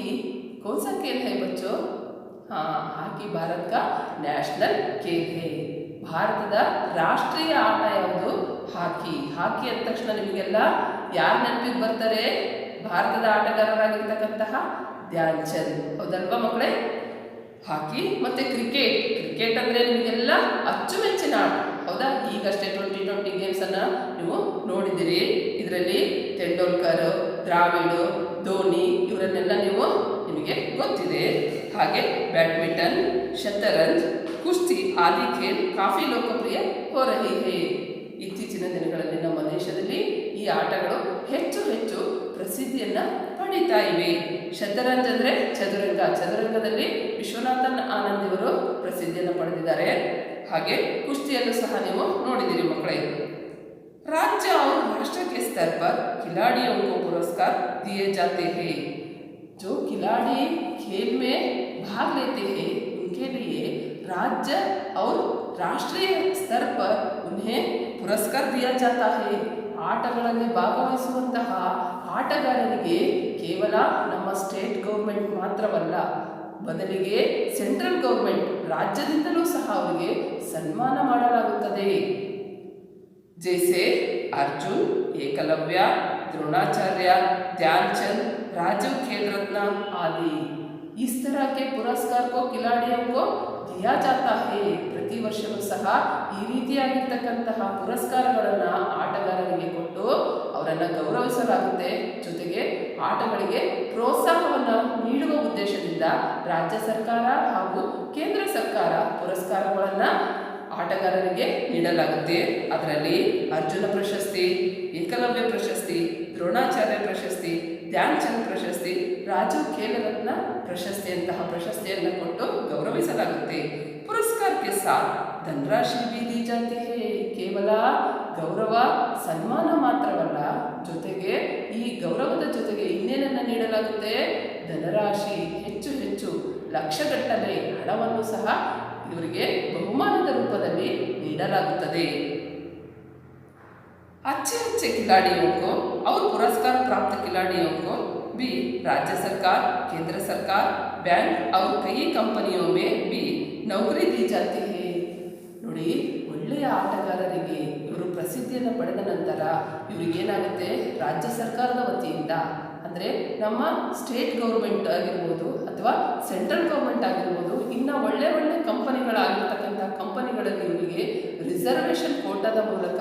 कौन सा खेल है बच्चों? हाँ, ಹಾಕಿ भारत का नेशनल खेल है. ಭಾರತದ ರಾಷ್ಟ್ರೀಯ ಆಟ ಯಾವುದು? ಹಾಕಿ. ಹಾಕಿ ಅಂದ ತಕ್ಷಣ ನಿಮಗೆಲ್ಲ ಯಾರು ನೆನಪಿಗೆ ಬರ್ತಾರೆ? ಭಾರತದ ಆಟಗಾರರಾಗಿರ್ತಕ್ಕಂತಹ ಧ್ಯಾನ್ ಚಂದ್, ಹೌದಲ್ವಾ ಮಕ್ಕಳೇ? ಹಾಕಿ ಮತ್ತೆ ಕ್ರಿಕೆಟ್, ಕ್ರಿಕೆಟ್ ಅಂದರೆ ನಿಮಗೆಲ್ಲ ಅಚ್ಚುಮೆಚ್ಚಿನ ಆಟ, ಹೌದಾ? ಈಗಷ್ಟೇ 2020 ಗೇಮ್ಸನ್ನು ನೀವು ನೋಡಿದ್ದೀರಿ. ಇದರಲ್ಲಿ ತೆಂಡೂಲ್ಕರ್, ದ್ರಾವಿಡ್, ಧೋನಿ ಇವರನ್ನೆಲ್ಲ ನಿಮಗೆ ಗೊತ್ತಿದೆ. ಹಾಗೆ ಬ್ಯಾಡ್ಮಿಂಟನ್, ಶತರಂಜ್, ಕುಸ್ತಿ ಆದಿ ಖೇಲ್ ಕಾಫಿ ಲೋಕಪ್ರಿಯ ಹೋ ರಹಿ ಹೇ. ಇತ್ತೀಚಿನ ದಿನಗಳಲ್ಲಿ ನಮ್ಮ ದೇಶದಲ್ಲಿ ಈ ಆಟಗಳು ಹೆಚ್ಚು ಹೆಚ್ಚು ಪ್ರಸಿದ್ಧಿಯನ್ನು ಪಡೀತಾ ಇವೆ. ಶತರಂಜ್ ಅಂದರೆ ಚದುರಂಗ, ಚದುರಂಗದಲ್ಲಿ ವಿಶ್ವನಾಥನ್ ಆನಂದ್ ಇವರು ಪ್ರಸಿದ್ಧಿಯನ್ನು ಪಡೆದಿದ್ದಾರೆ. ಹಾಗೆ ಕುಸ್ತಿಯನ್ನು ಸಹ ನೀವು ನೋಡಿದ್ದೀರಿ ಮಕ್ಕಳೇ. राज्य और राष्ट्र के स्तर पर खिलाड़ियों को पुरस्कार दिए जाते हैं. जो खिलाड़ी खेल में भाग लेते हैं उनके लिए राज्य और राष्ट्रीय स्तर पर उन्हें पुरस्कार दिया जाता है. ಆಟಗಳಲ್ಲಿ ಭಾಗವಹಿಸುವಂತಹ ಆಟಗಾರರಿಗೆ ಕೇವಲ ನಮ್ಮ ಸ್ಟೇಟ್ ಗೌರ್ಮೆಂಟ್ ಮಾತ್ರವಲ್ಲ, ಬದಲಿಗೆ ಸೆಂಟ್ರಲ್ ಗೌರ್ಮೆಂಟ್ ರಾಜ್ಯದಿಂದಲೂ ಸಹ ಅವರಿಗೆ ಸನ್ಮಾನ ಮಾಡಲಾಗುತ್ತದೆ. जैसे अर्जुन, एकलव्य, द्रोणाचार्य, ध्यानचंद, राजीव खेल रत्न आदि. इस तरह के पुरस्कार को खिलाड़ियों को दिया जाता है. ಪ್ರತಿ ವರ್ಷವೂ ಸಹ ಈ ರೀತಿಯಾಗಿರ್ತಕ್ಕಂತಹ ಪುರಸ್ಕಾರಗಳನ್ನು ಆಟಗಾರರಿಗೆ ಕೊಟ್ಟು ಅವರನ್ನು ಗೌರವಿಸಲಾಗುತ್ತೆ. ಜೊತೆಗೆ ಆಟಗಳಿಗೆ ಪ್ರೋತ್ಸಾಹವನ್ನು ನೀಡುವ ಉದ್ದೇಶದಿಂದ ರಾಜ್ಯ ಸರ್ಕಾರ ಹಾಗೂ ಕೇಂದ್ರ ಸರ್ಕಾರ ಪುರಸ್ಕಾರಗಳನ್ನು ಆಟಗಾರರಿಗೆ ನೀಡಲಾಗುತ್ತೆ. ಅದರಲ್ಲಿ ಅರ್ಜುನ ಪ್ರಶಸ್ತಿ, ಏಕಲವ್ಯ ಪ್ರಶಸ್ತಿ, ದ್ರೋಣಾಚಾರ್ಯ ಪ್ರಶಸ್ತಿ, ಧ್ಯಾನ್ ಚಂದ್ ಪ್ರಶಸ್ತಿ, ರಾಜೀವ್ ಖೇಲರತ್ನ ಪ್ರಶಸ್ತಿಯಂತಹ ಪ್ರಶಸ್ತಿಯನ್ನು ಕೊಟ್ಟು ಗೌರವಿಸಲಾಗುತ್ತೆ. ಪುರಸ್ಕಾರ ಕೆ ಸಾಥ್ ಧನರಾಶಿ भी दी जाती है. ಕೇವಲ ಗೌರವ ಸನ್ಮಾನ ಮಾತ್ರವಲ್ಲ, ಜೊತೆಗೆ ಈ ಗೌರವದ ಜೊತೆಗೆ ಇನ್ನೇನನ್ನು ನೀಡಲಾಗುತ್ತೆ? ಧನರಾಶಿ, ಹೆಚ್ಚು ಹೆಚ್ಚು ಲಕ್ಷಗಟ್ಟಲೆ ಹಣವನ್ನು ಸಹ ಇವರಿಗೆ ಬಹುಮಾನದ ರೂಪದಲ್ಲಿ ನೀಡಲಾಗುತ್ತದೆ. अच्छे अच्छे खिलाड़ियों को और पुरस्कार प्राप्त खिलाड़ियों को भी राज्य सरकार, केंद्र सरकार, बैंक और कई कंपनियों में भी नौकरी दी जाती है. ನೋಡಿ, ಒಳ್ಳೆಯ ಆಟಗಾರರಿಗೆ ಇವರು ಪ್ರಸಿದ್ಧಿಯನ್ನು ಪಡೆದ ನಂತರ ಇವರಿಗೇನಾಗುತ್ತೆ? ರಾಜ್ಯ ಸರ್ಕಾರದ ವತಿಯಿಂದ, ಅಂದರೆ ನಮ್ಮ ಸ್ಟೇಟ್ ಗೌರ್ಮೆಂಟ್ ಆಗಿರ್ಬೋದು ಅಥವಾ ಸೆಂಟ್ರಲ್ ಗೌರ್ಮೆಂಟ್ ಆಗಿರ್ಬೋದು, ಇನ್ನು ಒಳ್ಳೆ ಒಳ್ಳೆ ಕಂಪನಿಗಳಾಗಿರ್ತಕ್ಕಂಥ ಕಂಪನಿಗಳಲ್ಲಿ ಇವರಿಗೆ ರಿಸರ್ವೇಷನ್ ಕೋಟಾದ ಮೂಲಕ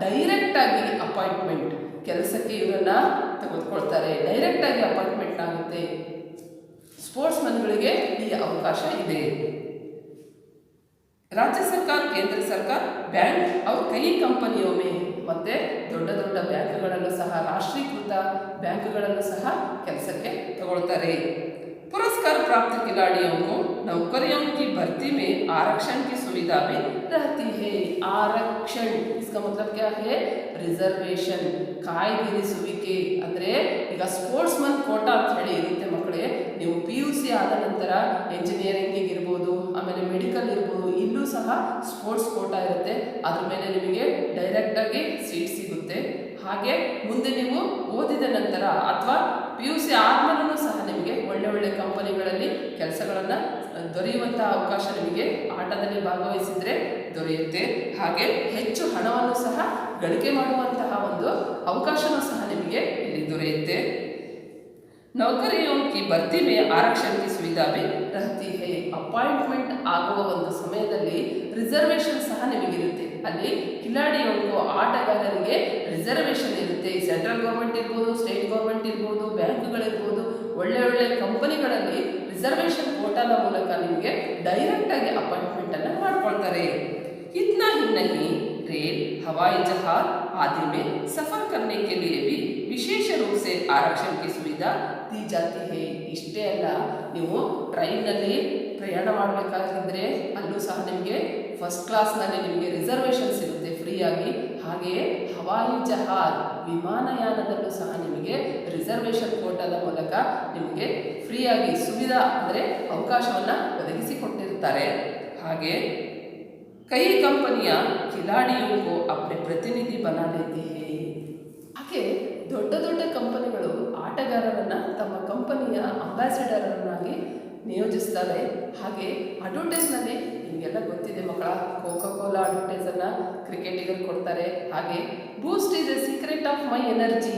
ಡೈರೆಕ್ಟಾಗಿ ಅಪಾಯಿಂಟ್ಮೆಂಟ್, ಕೆಲಸಕ್ಕೆ ಇವರನ್ನು ತೆಗೆದುಕೊಳ್ತಾರೆ. ಡೈರೆಕ್ಟಾಗಿ ಅಪಾಯಿಂಟ್ಮೆಂಟ್ ಆಗುತ್ತೆ. ಸ್ಪೋರ್ಟ್ಸ್ ಮನ್ಗಳಿಗೆ ಈ ಅವಕಾಶ ಇದೆ. ರಾಜ್ಯ ಸರ್ಕಾರ, ಕೇಂದ್ರ ಸರ್ಕಾರ, ಬ್ಯಾಂಕ್ ಅವ್ರ ಕೈ ಕಂಪನಿಯೊಮ್ಮೆ ಮತ್ತು ದೊಡ್ಡ ದೊಡ್ಡ ಬ್ಯಾಂಕ್ಗಳಲ್ಲೂ ಸಹ, ರಾಷ್ಟ್ರೀಕೃತ ಬ್ಯಾಂಕ್ಗಳಲ್ಲೂ ಸಹ ಕೆಲಸಕ್ಕೆ ತಗೊಳ್ತಾರೆ. पुरस्कार प्राप्त खिलाड़ियों को नौकरियों की भर्ती में आरक्षण की सुविधा भी रहती है. आरक्षण इसका मतलब क्या है? ರಿಸರ್ವೇಷನ್, ಕಾಯ್ದಿರಿಸುವಿಕೆ. ಅಂದರೆ ಈಗ ಸ್ಪೋರ್ಟ್ಸ್ ಮನ್ ಕೋಟಾ ಅಂತ ಹೇಳಿ ಇರುತ್ತೆ ಮಕ್ಕಳೇ. ನೀವು PUC ಆದ ನಂತರ ಎಂಜಿನಿಯರಿಂಗಿಗೆ ಇರ್ಬೋದು, ಆಮೇಲೆ ಮೆಡಿಕಲ್ ಇರ್ಬೋದು, ಇಲ್ಲೂ ಸಹ ಸ್ಪೋರ್ಟ್ಸ್ ಕೋಟಾ ಇರುತ್ತೆ. ಅದ್ರ ಮೇಲೆ ನಿಮಗೆ ಡೈರೆಕ್ಟಾಗಿ ಸೀಟ್ ಸಿಗುತ್ತೆ. ಹಾಗೆ ಮುಂದೆ ನೀವು ಓದಿದ ನಂತರ ಅಥವಾ PUC ಆದಮೇಲೂ ಸಹ ನಿಮಗೆ ಒಳ್ಳೆ ಒಳ್ಳೆ ಕಂಪನಿಗಳಲ್ಲಿ ಕೆಲಸಗಳನ್ನು ದೊರೆಯುವಂಥ ಅವಕಾಶ ನಿಮಗೆ ಆಟದಲ್ಲಿ ಭಾಗವಹಿಸಿದರೆ ದೊರೆಯುತ್ತೆ. ಹಾಗೆ ಹೆಚ್ಚು ಹಣವನ್ನು ಸಹ ಗಳಿಕೆ ಮಾಡುವಂತಹ ಒಂದು ಅವಕಾಶವೂ ಸಹ ನಿಮಗೆ ಇಲ್ಲಿ ದೊರೆಯುತ್ತೆ. ನೌಕರಿयों की भर्ती में आरक्षण की सुविधा भी रहती है. ಅಪಾಯಿಂಟ್ಮೆಂಟ್ ಆಗುವ ಒಂದು ಸಮಯದಲ್ಲಿ ರಿಸರ್ವೇಷನ್ ಸಹ ನಿಮಗಿರುತ್ತೆ. ಅಲ್ಲಿ ಕಿಲಾಡಿಯೋ ಆಟಗಾರರಿಗೆ ರಿಸರ್ವೇಷನ್ ಇರುತ್ತೆ. ಸೆಂಟ್ರಲ್ ಗೌರ್ಮೆಂಟ್ ಇರ್ಬೋದು, ಸ್ಟೇಟ್ ಗೌರ್ಮೆಂಟ್ ಇರ್ಬೋದು, ಬ್ಯಾಂಕ್ಗಳಿರ್ಬೋದು, ಒಳ್ಳೆ ಒಳ್ಳೆ ಕಂಪನಿಗಳಲ್ಲಿ ರಿಸರ್ವೇಷನ್ ಕೋಟಾದ ಮೂಲಕ ನಿಮಗೆ ಡೈರೆಕ್ಟಾಗಿ ಅಪಾಯಿಂಟ್ಮೆಂಟನ್ನು ಮಾಡ್ಕೊಳ್ತಾರೆ. इतना ही नहीं, रेल, हवाई जहाज आदि में सफर करने के लिए भी विशेष रूप से आरक्षण की सुविधा दी जाती है. ಇಷ್ಟೇ ಅಲ್ಲ, ನೀವು ಟ್ರೈನ್ನಲ್ಲಿ ಪ್ರಯಾಣ ಮಾಡಬೇಕಾಗಿದ್ದರೆ ಅಲ್ಲೂ ಸಹ ನಿಮಗೆ ಫಸ್ಟ್ ಕ್ಲಾಸ್ನಲ್ಲಿ ನಿಮಗೆ ರಿಸರ್ವೇಷನ್ ಸಿಗುತ್ತೆ ಫ್ರೀಯಾಗಿ. ಹಾಗೆಯೇ ಹವಾಯಿ ಜಹಾಜ್, ವಿಮಾನಯಾನದಲ್ಲೂ ಸಹ ನಿಮಗೆ ರಿಸರ್ವೇಷನ್ ಕೋಟಾದ ಮೂಲಕ ನಿಮಗೆ ಫ್ರೀಯಾಗಿ ಸುವಿಧಾ ಅಂದರೆ ಅವಕಾಶವನ್ನು ಒದಗಿಸಿಕೊಟ್ಟಿರ್ತಾರೆ. ಹಾಗೆ कई कंपनियां खिलाड़ियों को अपने प्रतिनिधि बना लेती है. ಹಾಗೆ ದೊಡ್ಡ ದೊಡ್ಡ ಕಂಪನಿಗಳು ಆಟಗಾರರನ್ನು ತಮ್ಮ ಕಂಪನಿಯ ಅಂಬಾಸಿಡರನ್ನಾಗಿ ನಿಯೋಜಿಸ್ತಾರೆ. ಹಾಗೆ ಅಡ್ವರ್ಟೈಸ್ನಲ್ಲಿ ನಿಮಗೆಲ್ಲ ಗೊತ್ತಿದೆ ಮಕ್ಕಳ, ಕೋಕಾ ಕೋಲಾ ಅಡ್ವರ್ಟೈಸನ್ನು ಕ್ರಿಕೆಟಿಗರು ಕೊಡ್ತಾರೆ. ಹಾಗೆ Boost is a secret of my energy,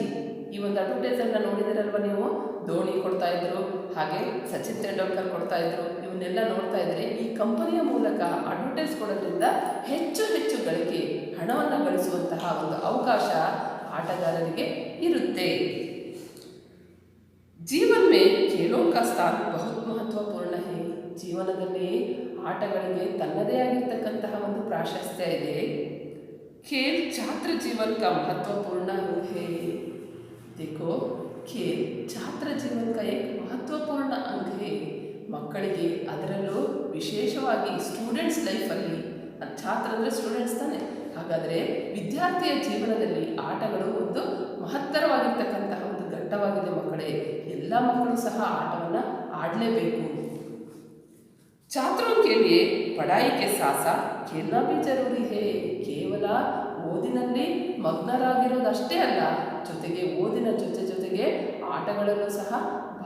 ಈ ಒಂದು ಅಡ್ವರ್ಟೈಸನ್ನು ನೋಡಿದಿರಲ್ವ ನೀವು? ಧೋನಿ ಕೊಡ್ತಾ ಇದ್ರು, ಹಾಗೆ ಸಚಿನ್ ತೆಂಡೂಲ್ಕರ್ ಕೊಡ್ತಾ ಇದ್ರು. ಇವನ್ನೆಲ್ಲ ನೋಡ್ತಾ ಇದ್ರೆ ಈ ಕಂಪನಿಯ ಮೂಲಕ ಅಡ್ವರ್ಟೈಸ್ ಕೊಡೋದ್ರಿಂದ ಹೆಚ್ಚು ಹೆಚ್ಚು ಗಳಿಕೆ, ಹಣವನ್ನು ಗಳಿಸುವಂತಹ ಒಂದು ಅವಕಾಶ ಆಟಗಾರರಿಗೆ ಇರುತ್ತೆ. ಜೀವನ ಮೇ ಖೇಲೋ ಕಾ ಸ್ಥಾನ ಬಹುತ್ ಮಹತ್ವಪೂರ್ಣ ಹೈ. ಜೀವನದಲ್ಲಿ ಆಟಗಳಿಗೆ ತನ್ನದೇ ಆಗಿರ್ತಕ್ಕಂತಹ ಒಂದು ಪ್ರಾಶಸ್ತ್ಯ ಇದೆ. ಖೇಲ್ ಛಾತ್ರ ಜೀವನ ಕಾ ಮಹತ್ವಪೂರ್ಣ ಹೈ. देखो, खेल छात्र जीवन का एक महत्वपूर्ण अंग है. ಮಕ್ಕಳಿಗೆ ಅದರಲ್ಲೂ ವಿಶೇಷವಾಗಿ ಸ್ಟೂಡೆಂಟ್ಸ್ ಲೈಫಲ್ಲಿ, ಛಾತ್ರ ಅಂದರೆ ಸ್ಟೂಡೆಂಟ್ಸ್ ತಾನೆ, ಹಾಗಾದರೆ ವಿದ್ಯಾರ್ಥಿಯ ಜೀವನದಲ್ಲಿ ಆಟಗಳು ಒಂದು ಮಹತ್ತರವಾಗಿರ್ತಕ್ಕಂತಹ ಒಂದು ಘಟ್ಟವಾಗಿದೆ ಮಕ್ಕಳೇ. ಎಲ್ಲ ಮಕ್ಕಳು ಸಹ ಆಟವನ್ನು ಆಡಲೇಬೇಕು. ಛಾತ್ರೋं के लिए पढ़ाई के साथ साथ खेलना भी जरूरी है. ಕೇವಲ ಓದಿನಲ್ಲಿ ಮಗ್ನರಾಗಿರೋದಷ್ಟೇ ಅಲ್ಲ, ಜೊತೆಗೆ ಓದಿನ ಜೊತೆಗೆ ಆಟಗಳಲ್ಲೂ ಸಹ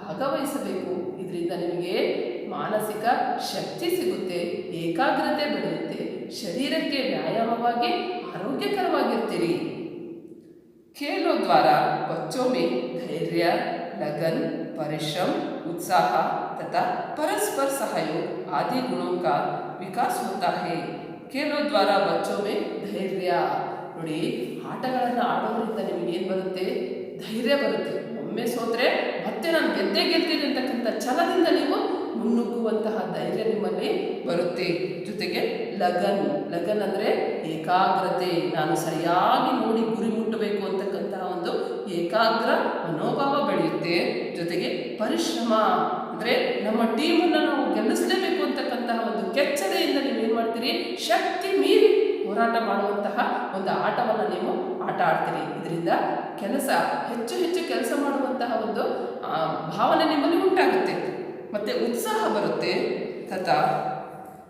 ಭಾಗವಹಿಸಬೇಕು. ಇದರಿಂದ ನಿಮಗೆ ಮಾನಸಿಕ ಶಕ್ತಿ ಸಿಗುತ್ತೆ, ಏಕಾಗ್ರತೆ ಬೆಳೆಯುತ್ತೆ, ಶರೀರಕ್ಕೆ ವ್ಯಾಯಾಮವಾಗಿ ಆರೋಗ್ಯಕರವಾಗಿರ್ತೀರಿ। खेलों द्वारा बच्चों में धैर्य, लगन, परिश्रम, उत्साह तथा परस्पर सहयोग आदि गुणों का विकास होता है। खेलों द्वारा बच्चों में धैर्य ನೋಡಿ, ಆಟಗಳನ್ನು ಆಡೋದ್ರಿಂದ ನಿಮಗೆ ಏನು ಬರುತ್ತೆ? ಧೈರ್ಯ ಬರುತ್ತೆ। ಒಮ್ಮೆ ಸೋತ್ರೆ ಮತ್ತೆ ನಾನು ಗೆದ್ದೇ ಗೆಲ್ತೀನಿ ಅಂತಕ್ಕಂಥ ಛಲದಿಂದ ನೀವು ಮುನ್ನುಗ್ಗುವಂತಹ ಧೈರ್ಯ ನಿಮ್ಮಲ್ಲಿ ಬರುತ್ತೆ। ಜೊತೆಗೆ ಲಗನ್ ಅಂದರೆ ಏಕಾಗ್ರತೆ, ನಾನು ಸರಿಯಾಗಿ ನೋಡಿ ಗುರಿ ಮುಟ್ಟಬೇಕು ಅಂತಕ್ಕಂತಹ ಒಂದು ಏಕಾಗ್ರ ಮನೋಭಾವ ಬೆಳೆಯುತ್ತೆ। ಜೊತೆಗೆ ಪರಿಶ್ರಮ ಅಂದರೆ ನಮ್ಮ ಟೀಮನ್ನು ನಾವು ಗೆಲ್ಲಿಸಲೇಬೇಕು ಅಂತಕ್ಕಂತಹ ಒಂದು ಕೆಚ್ಚೆದೆಯಿಂದ ನೀವು ಏನು ಮಾಡ್ತೀರಿ? ಶಕ್ತಿ ಮೀರಿ ಹೋರಾಟ ಮಾಡುವಂತಹ ಒಂದು ಆಟವನ್ನು ನೀವು ಆಟ ಆಡ್ತೀರಿ। ಇದರಿಂದ ಹೆಚ್ಚು ಹೆಚ್ಚು ಕೆಲಸ ಮಾಡುವಂತಹ ಒಂದು ಭಾವನೆ ನಿಮ್ಮಲ್ಲಿ ಉಂಟಾಗುತ್ತೆ, ಮತ್ತು ಉತ್ಸಾಹ ಬರುತ್ತೆ। ತಥಾ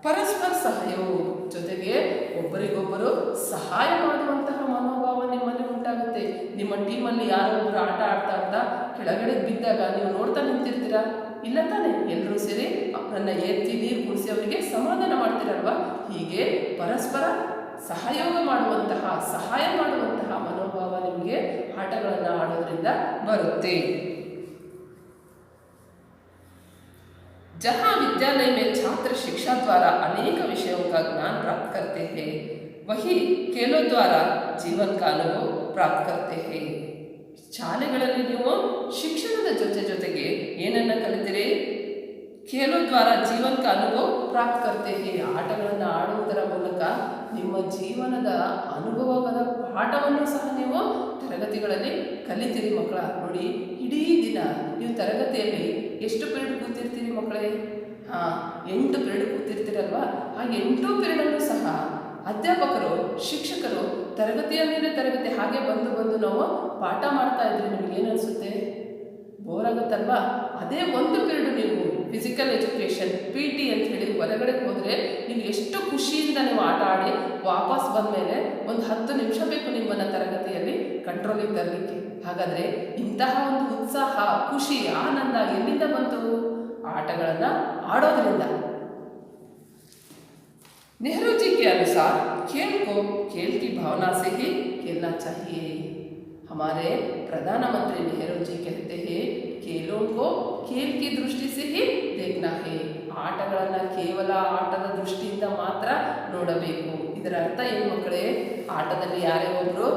ಪರಸ್ಪರ ಸಹಯೋಗ, ಜೊತೆಗೆ ಒಬ್ಬರಿಗೊಬ್ಬರು ಸಹಾಯ ಮಾಡುವಂತಹ ಮನೋಭಾವ ನಿಮ್ಮಲ್ಲಿ ಉಂಟಾಗುತ್ತೆ। ನಿಮ್ಮ ಟೀಮಲ್ಲಿ ಯಾರೊಬ್ಬರು ಆಟ ಆಡ್ತಾ ಕೆಳಗಡೆ ಬಿದ್ದಾಗ ನೀವು ನೋಡ್ತಾ ನಿಂತಿರ್ತೀರಾ? ಇಲ್ಲ ತಾನೆ? ಎಲ್ಲರೂ ಸೇರಿ ನನ್ನ ಎತ್ತಿ ನೀರು ಕುಡಿಸಿ ಅವರಿಗೆ ಸಮಾಧಾನ ಮಾಡ್ತೀರಲ್ವಾ? ಹೀಗೆ ಪರಸ್ಪರ ಸಹಾಯ ಮಾಡುವಂತಹ ಮನೋಭಾವ ನಿಮಗೆ ಆಟಗಳನ್ನು ಆಡೋದ್ರಿಂದ ಬರುತ್ತೆ। जहाँ विद्यालय में छात्र शिक्षा द्वारा अनेक विषयों का ज्ञान प्राप्त करते हैं, वही खेलों द्वारा जीवन का अनुभव प्राप्त करते हैं। ಶಾಲೆಗಳಲ್ಲಿ ನೀವು ಶಿಕ್ಷಣದ ಜೊತೆಗೆ ಏನನ್ನ ಕಲಿತೀರಿ? ಖೇಲೋ ದ್ವಾರ ಜೀವನ का अनुभव प्राप्त करते हैं। ಆಟಗಳನ್ನು ಆಡುವುದರ ಮೂಲಕ ನಿಮ್ಮ ಜೀವನದ ಅನುಭವದ ಪಾಠವನ್ನು ಸಹ ನೀವು ತರಗತಿಗಳಲ್ಲಿ ಕಲಿತೀರಿ ಮಕ್ಕಳ। ನೋಡಿ, ಇಡೀ ದಿನ ನೀವು ತರಗತಿಯಲ್ಲಿ ಎಷ್ಟು ಪೀರಿಯಡ್ ಕೂತಿರ್ತೀರಿ ಮಕ್ಕಳೇ? 8 ಪೀರಿಯಡ್ ಕೂತಿರ್ತೀರಲ್ವಾ? ಆ 8 ಪೀರಿಯಡನ್ನು ಸಹ ಅಧ್ಯಾಪಕರು, ಶಿಕ್ಷಕರು ತರಗತಿಯ ಮೇಲೆ ತರಗತಿ ಹಾಗೆ ಬಂದು ನಾವು ಪಾಠ ಮಾಡ್ತಾ ಇದ್ರೆ ನಿಮಗೇನು ಅನಿಸುತ್ತೆ? ಬೋರ್ ಆಗುತ್ತಲ್ವಾ? ಅದೇ ಒಂದು ಪೀರಿಯಡ್ ನೀವು ಫಿಸಿಕಲ್ ಎಜುಕೇಷನ್ PT ಅಂತ ಹೇಳಿ ಹೊರಗಡೆ ಹೋದರೆ ನೀವು ಎಷ್ಟು ಖುಷಿಯಿಂದ ನೀವು ಆಟ ಆಡಿ ವಾಪಸ್ ಬಂದ ಮೇಲೆ ಒಂದು 10 ನಿಮಿಷ ಬೇಕು ನಿಮ್ಮನ್ನು ತರಗತಿಯಲ್ಲಿ ಕಂಟ್ರೋಲಿಗೆ ತರಲಿಕ್ಕೆ। ಹಾಗಾದರೆ ಇಂತಹ ಒಂದು ಉತ್ಸಾಹ, ಖುಷಿ, ಆನಂದ ಎಲ್ಲಿಂದ ಬಂತು? ಆಟಗಳನ್ನು ಆಡೋದ್ರಿಂದ। नेहरू जी के अनुसार खेल को खेल की भावना से ही खेलना चाहिए। हमारे प्रधानमंत्री नेहरू जी कहते हैं, खेलों को खेल की दृष्टि से ही देखना है। ಆಟಗಳನ್ನು ಕೇವಲ ಆಟದ ದೃಷ್ಟಿಯಿಂದ ಮಾತ್ರ ನೋಡಬೇಕು। ಇದರ ಅರ್ಥ ಏನು ಮಕ್ಕಳೇ? ಆಟದಲ್ಲಿ ಯಾರೇ ಒಬ್ಬರು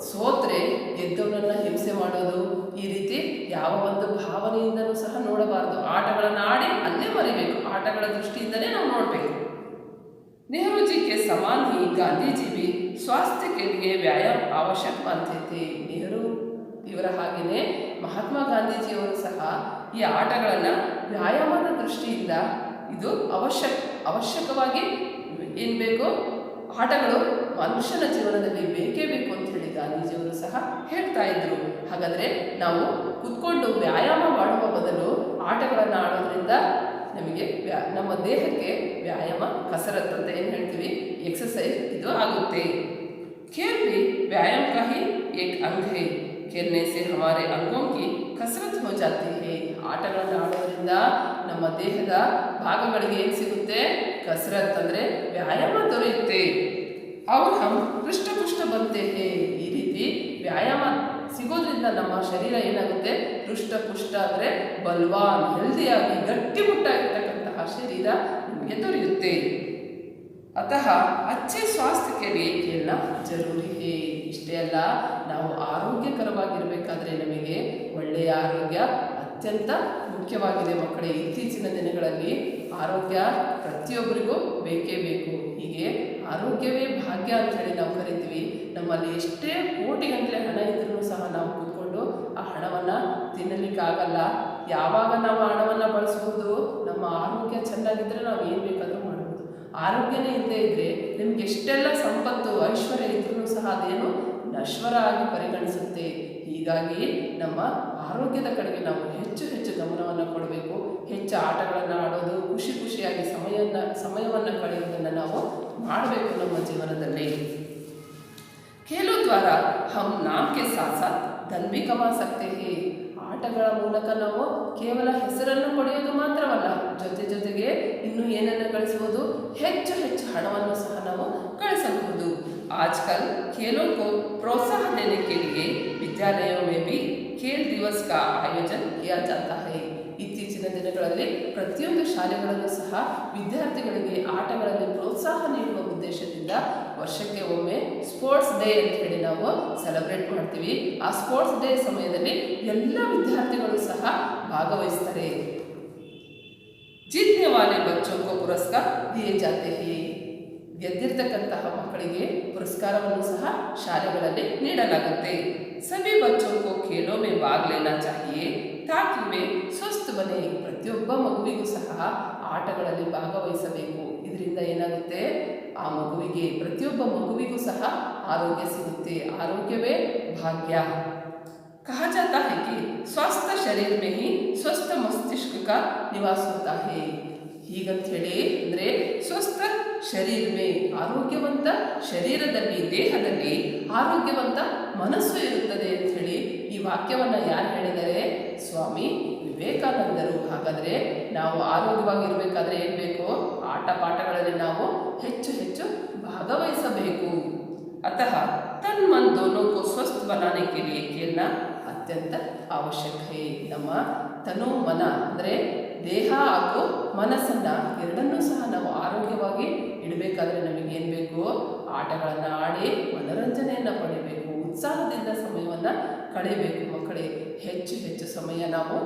ಸೋತ್ರೆ ಗೆದ್ದವನನ್ನು ಹಿಂಸೆ ಮಾಡೋದು, ಈ ರೀತಿ ಯಾವ ಒಂದು ಭಾವನೆಯಿಂದನೂ ಸಹ ನೋಡಬಾರದು। ಆಟಗಳನ್ನು ಆಡಿ ಅಲ್ಲೇ ಮರಿಬೇಕು, ಆಟಗಳ ದೃಷ್ಟಿಯಿಂದಲೇ ನಾವು ನೋಡಬೇಕು। नेहरू जी के समान ही गांधी जी भी स्वास्थ्य के लिए व्यायाम आवश्यक मानते थे। नेहरू ಇವರ ಹಾಗೆಯೇ ಮಹಾತ್ಮ ಗಾಂಧೀಜಿಯವರು ಸಹ ಈ ಆಟಗಳನ್ನು ವ್ಯಾಯಾಮದ ದೃಷ್ಟಿಯಿಂದ ಇದು ಅವಶ್ಯಕವಾಗಿ ಏನು ಬೇಕು? ಆಟಗಳು ಮನುಷ್ಯನ ಜೀವನದಲ್ಲಿ ಬೇಕೇ ಬೇಕು ಅಂತ ಹೇಳಿ ಗಾಂಧೀಜಿಯವರು ಸಹ ಹೇಳ್ತಾ ಇದ್ರು। ಹಾಗಾದರೆ ನಾವು ಕುತ್ಕೊಂಡು ವ್ಯಾಯಾಮ ಮಾಡುವ ಬದಲು ಆಟಗಳನ್ನು ಆಡೋದ್ರಿಂದ ನಮಗೆ ನಮ್ಮ ದೇಹಕ್ಕೆ ವ್ಯಾಯಾಮ, ಕಸರತ್ತು ಅಂತ ಏನು ಹೇಳ್ತೀವಿ, एक्सरसाइज ಇದು ಆಗುತ್ತೆ। खेल भी व्यायाम का ही एक अंग है। खेलने से हमारे अंगों की कसरत हो जाती है। ಆಟಗಳನ್ನು ಆಡೋದ್ರಿಂದ ನಮ್ಮ ದೇಹದ ಭಾಗಗಳಿಗೆ ಏನು ಸಿಗುತ್ತೆ? ಕಸರತ್ ಅಂದರೆ ವ್ಯಾಯಾಮ ದೊರೆಯುತ್ತೆ। और हम ಹೃಷ್ಟಪುಷ್ಟ बनते हैं। ಈ ರೀತಿ ವ್ಯಾಯಾಮ ಸಿಗೋದ್ರಿಂದ ನಮ್ಮ ಶರೀರ ಏನಾಗುತ್ತೆ? ಹೃಷ್ಟಪುಷ್ಟ ಅಂದರೆ ಬಲ್ವಾನ್, ಹೆಲ್ದಿಯಾಗಿ ಗಟ್ಟಿಮುಟ್ಟಾಗಿರ್ತಕ್ಕಂತಹ ಶರೀರ ನಿಮಗೆ ದೊರೆಯುತ್ತೆ। अतः अच्छे स्वास्थ्य के लिए खेलना जरूरी है। ಇಷ್ಟೇ ಅಲ್ಲ, ನಾವು ಆರೋಗ್ಯಕರವಾಗಿರಬೇಕಾದ್ರೆ ನಮಗೆ ಒಳ್ಳೆಯ ಆರೋಗ್ಯ ಅತ್ಯಂತ ಮುಖ್ಯವಾಗಿದೆ ಮಕ್ಕಳೇ। ಇತ್ತೀಚಿನ ದಿನಗಳಲ್ಲಿ ಆರೋಗ್ಯ ಪ್ರತಿಯೊಬ್ಬರಿಗೂ ಬೇಕೇ ಬೇಕು। ಹೀಗೆ ಆರೋಗ್ಯವೇ ಭಾಗ್ಯ ಅಂತ ಹೇಳಿ ನಾವು ಕರಿತೀವಿ। ನಮ್ಮಲ್ಲಿ ಎಷ್ಟೇ ಕೋಟಿಗಟ್ಟಲೆ ಹಣ ಇದ್ರೂ ಸಹ ನಾವು ಕೂತ್ಕೊಂಡು ಆ ಹಣವನ್ನು ತಿನ್ನಲಿಕ್ಕಾಗಲ್ಲ। ಯಾವಾಗ ನಾವು ಹಣವನ್ನು ಬಳಸ್ಬೋದು? ನಮ್ಮ ಆರೋಗ್ಯ ಚೆನ್ನಾಗಿದ್ದರೆ ನಾವು ಏನು ಬೇಕಾದರೂ ಮಾಡ್ಬೋದು। ಆರೋಗ್ಯನೇ ಇಲ್ಲದೆ ಇದ್ದರೆ ನಿಮ್ಗೆ ಎಷ್ಟೆಲ್ಲ ಸಂಪತ್ತು, ಐಶ್ವರ್ಯ ಇದ್ರೂ ಸಹ ಅದೇನು ನಶ್ವರ ಆಗಿ ಪರಿಗಣಿಸುತ್ತೆ। ಹೀಗಾಗಿ ನಮ್ಮ ಆರೋಗ್ಯದ ಕಡೆಗೆ ನಾವು ಹೆಚ್ಚು ಹೆಚ್ಚು ಗಮನವನ್ನು ಕೊಡಬೇಕು। ಹೆಚ್ಚು ಆಟಗಳನ್ನು ಆಡೋದು, ಖುಷಿಯಾಗಿ ಸಮಯವನ್ನು ಕಳೆಯೋದನ್ನು ನಾವು ಮಾಡಬೇಕು ನಮ್ಮ ಜೀವನದಲ್ಲಿ। खेलों द्वारा हम नाम के साथ साथ धन भी कमा सकते हैं। ಆಟಗಳ ಮೂಲಕ ನಾವು ಕೇವಲ ಹೆಸರನ್ನು ಪಡೆಯೋದು ಮಾತ್ರವಲ್ಲ, ಜೊತೆಗೆ ಇನ್ನು ಏನನ್ನು ಗಳಿಸಬಹುದು, ಹೆಚ್ಚು ಹೆಚ್ಚು ಹಣವನ್ನು ಸಹ ನಾವು ಗಳಿಸಬಹುದು। आजकल खेलों को प्रोत्साहन देने के लिए विद्यालयों में भी खेल दिवस का आयोजन किया जाता है। ಇತ್ತೀಚಿನ ದಿನಗಳಲ್ಲಿ ಪ್ರತಿಯೊಂದು ಶಾಲೆಗಳಲ್ಲೂ ಸಹ ವಿದ್ಯಾರ್ಥಿಗಳಿಗೆ ಆಟಗಳಲ್ಲಿ ಪ್ರೋತ್ಸಾಹ ನೀಡುವ ಉದ್ದೇಶದಿಂದ ವರ್ಷಕ್ಕೆ ಒಮ್ಮೆ ಸ್ಪೋರ್ಟ್ಸ್ ಡೇ ಅಂತ ಹೇಳಿ ನಾವು ಸೆಲೆಬ್ರೇಟ್ ಮಾಡ್ತೀವಿ। ಆ ಸ್ಪೋರ್ಟ್ಸ್ ಡೇ ಸಮಯದಲ್ಲಿ ಎಲ್ಲ ವಿದ್ಯಾರ್ಥಿಗಳು ಸಹ ಭಾಗವಹಿಸ್ತಾರೆ। जीतने वाले बच्चों को पुरस्कार दिए जाते हैं। ಗೆದ್ದಿರ್ತಕ್ಕಂತಹ ಮಕ್ಕಳಿಗೆ ಪುರಸ್ಕಾರವನ್ನು ಸಹ ಶಾಲೆಗಳಲ್ಲಿ ನೀಡಲಾಗುತ್ತೆ। सभी बच्चों को खेलों में भाग लेना चाहिए ताकि वे स्वस्थ बने। ಪ್ರತಿಯೊಬ್ಬ ಮಗುವಿಗೂ ಸಹ ಆಟಗಳಲ್ಲಿ ಭಾಗವಹಿಸಬೇಕು। ಇದರಿಂದ ಏನಾಗುತ್ತೆ, ಆ ಮಗುವಿಗೆ ಪ್ರತಿಯೊಬ್ಬ ಮಗುವಿಗೂ ಸಹ ಆರೋಗ್ಯ ಸಿಗುತ್ತೆ। ಆರೋಗ್ಯವೇ ಭಾಗ್ಯ। कहा जाता है कि स्वस्थ शरीर में ही स्वस्थ मस्तिष्क का निवास होता है। ಹೀಗಂತ ಹೇಳಿ ಅಂದರೆ ಸ್ವಸ್ಥ ಶರೀರ ಮೇ, ಆರೋಗ್ಯವಂತ ಶರೀರದಲ್ಲಿ, ದೇಹದಲ್ಲಿ ಆರೋಗ್ಯವಂತ ಮನಸ್ಸು ಇರುತ್ತದೆ ಅಂತ ಹೇಳಿ ಈ ವಾಕ್ಯವನ್ನು ಯಾರು ಹೇಳಿದರೆ? ಸ್ವಾಮಿ ವಿವೇಕಾನಂದರು। ಹಾಗಾದರೆ ನಾವು ಆರೋಗ್ಯವಾಗಿರಬೇಕಾದ್ರೆ ಏನು ಬೇಕು? ಆಟ ಪಾಠಗಳಲ್ಲಿ ನಾವು ಹೆಚ್ಚು ಹೆಚ್ಚು ಭಾಗವಹಿಸಬೇಕು। अतः तन मन दोनों को स्वस्थ बनाने के लिए खेलना अत्यंत आवश्यक है। ನಮ್ಮ ತನು ಮನ ಅಂದರೆ ದೇಹ ಹಾಗೂ ಮನಸ್ಸನ್ನು ಎರಡನ್ನೂ ಸಹ ನಾವು ಆರೋಗ್ಯವಾಗಿ ಇಡಬೇಕಾದ್ರೆ ನಮಗೇನು ಬೇಕು? ಆಟಗಳನ್ನು ಆಡಿ ಮನೋರಂಜನೆಯನ್ನು ಪಡಿಬೇಕು, ಉತ್ಸಾಹದಿಂದ ಸಮಯವನ್ನು ಕಳೆಯಬೇಕು। ಮಕ್ಕಳೇ, ಹೆಚ್ಚು ಹೆಚ್ಚು ಸಮಯ ನಾವು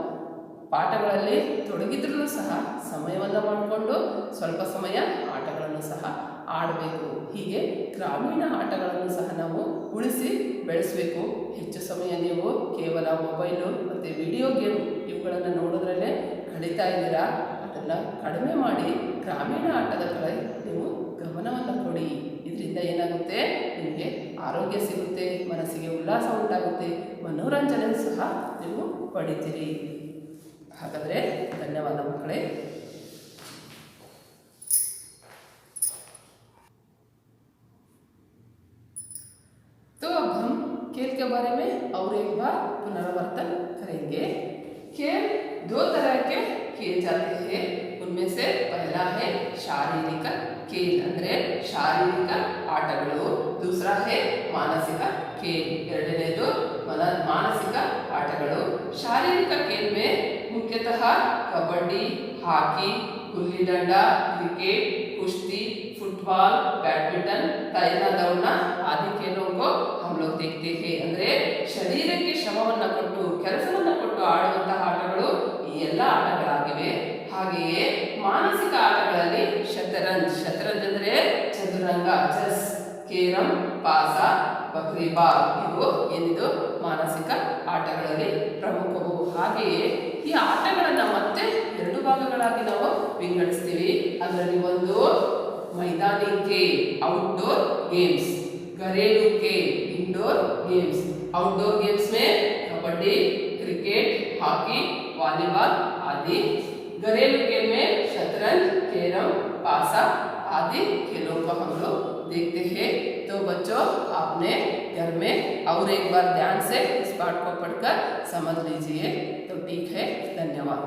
ಪಾಠಗಳಲ್ಲಿ ತೊಡಗಿದ್ರೂ ಸಹ ಸಮಯವನ್ನು ಮಾಡಿಕೊಂಡು ಸ್ವಲ್ಪ ಸಮಯ ಆಟಗಳನ್ನು ಸಹ ಆಡಬೇಕು। ಹೀಗೆ ಗ್ರಾಮೀಣ ಆಟಗಳನ್ನು ಸಹ ನಾವು ಉಳಿಸಿ ಬೆಳೆಸಬೇಕು। ಹೆಚ್ಚು ಸಮಯ ನೀವು ಕೇವಲ ಮೊಬೈಲು ಮತ್ತು ವಿಡಿಯೋ ಗೇಮ್ ಇವುಗಳನ್ನು ನೋಡೋದ್ರಲ್ಲೇ ಕಳೀತಾ ಇದ್ದೀರಾ, ಅದನ್ನು ಕಡಿಮೆ ಮಾಡಿ ಗ್ರಾಮೀಣ ಆಟದ ಕಡೆ ನೀವು ಗಮನವನ್ನು ಕೊಡಿ। ಇದರಿಂದ ಏನಾಗುತ್ತೆ, ನಿಮಗೆ ಆರೋಗ್ಯ ಸಿಗುತ್ತೆ, ಮನಸ್ಸಿಗೆ ಉಲ್ಲಾಸ ಉಂಟಾಗುತ್ತೆ, ಮನೋರಂಜನೆ ಸಹ ನೀವು ಪಡಿತೀರಿ। ಹಾಗಾದರೆ ಧನ್ಯವಾದ ಮಕ್ಕಳೇ। तो अब हम खेल के बारे में और एक बार पुनरावर्तन करेंगे। खेल दो तरह के किए जाते हैं। उनमें से पहला है शारीरिक खेल ಅಂದರೆ ಶಾರೀರಿಕ ಆಟಗಳು, दूसरा है मानसिक खेल, ಎರಡನೇದು मानसिक ಆಟಗಳು। शारीरिक खेल में मुख्यतः कबड्डी, हॉकी, गुल्ली डंडा, क्रिकेट, कुश्ती, फुटबॉल, बैडमिंटन, तैरना, दौड़ना आदि खेलों को हम लोग देखते हैं। ಅಂದರೆ ಶರೀರಕ್ಕೆ ಶ್ರಮವನ್ನು ಕೊಟ್ಟು ಕೆಲಸವನ್ನು ಕೊಟ್ಟು ಆಡುವಂತಹ ಆಟಗಳು ಈ ಎಲ್ಲ ಆಟಗಳಾಗಿವೆ। ಹಾಗೆಯೇ ಮಾನಸಿಕ ಆಟಗಳಲ್ಲಿ ಶತರಂಜ್ ಅಂದರೆ ಚದುರಂಗ, ಚೆಸ್, ಕೇರಂ, ಪಾಸ, ಬಕ್ರಿಬಾಲ್ ಇವು ಏನಿದು ಮಾನಸಿಕ ಆಟಗಳಲ್ಲಿ ಪ್ರಮುಖವು। ಹಾಗೆಯೇ ಈ ಆಟಗಳನ್ನು ಮತ್ತೆ ಎರಡು ಭಾಗಗಳಾಗಿ ನಾವು ವಿಂಗಡಿಸ್ತೀವಿ। ಅದರಲ್ಲಿ ಒಂದು मैदानी खेल आउटडोर गेम्स, घरेलू खेल इंडोर गेम्स। आउटडोर गेम्स में कबड्डी, क्रिकेट, हॉकी, वॉलीबॉल आदि। घरेलू खेल में शतरंज, कैरम, पासा आदि खेलों को हम लोग देखते हैं। तो बच्चों, आपने घर में और एक बार ध्यान से इस पाठ को पढ़कर समझ लीजिए। तो ठीक है, धन्यवाद।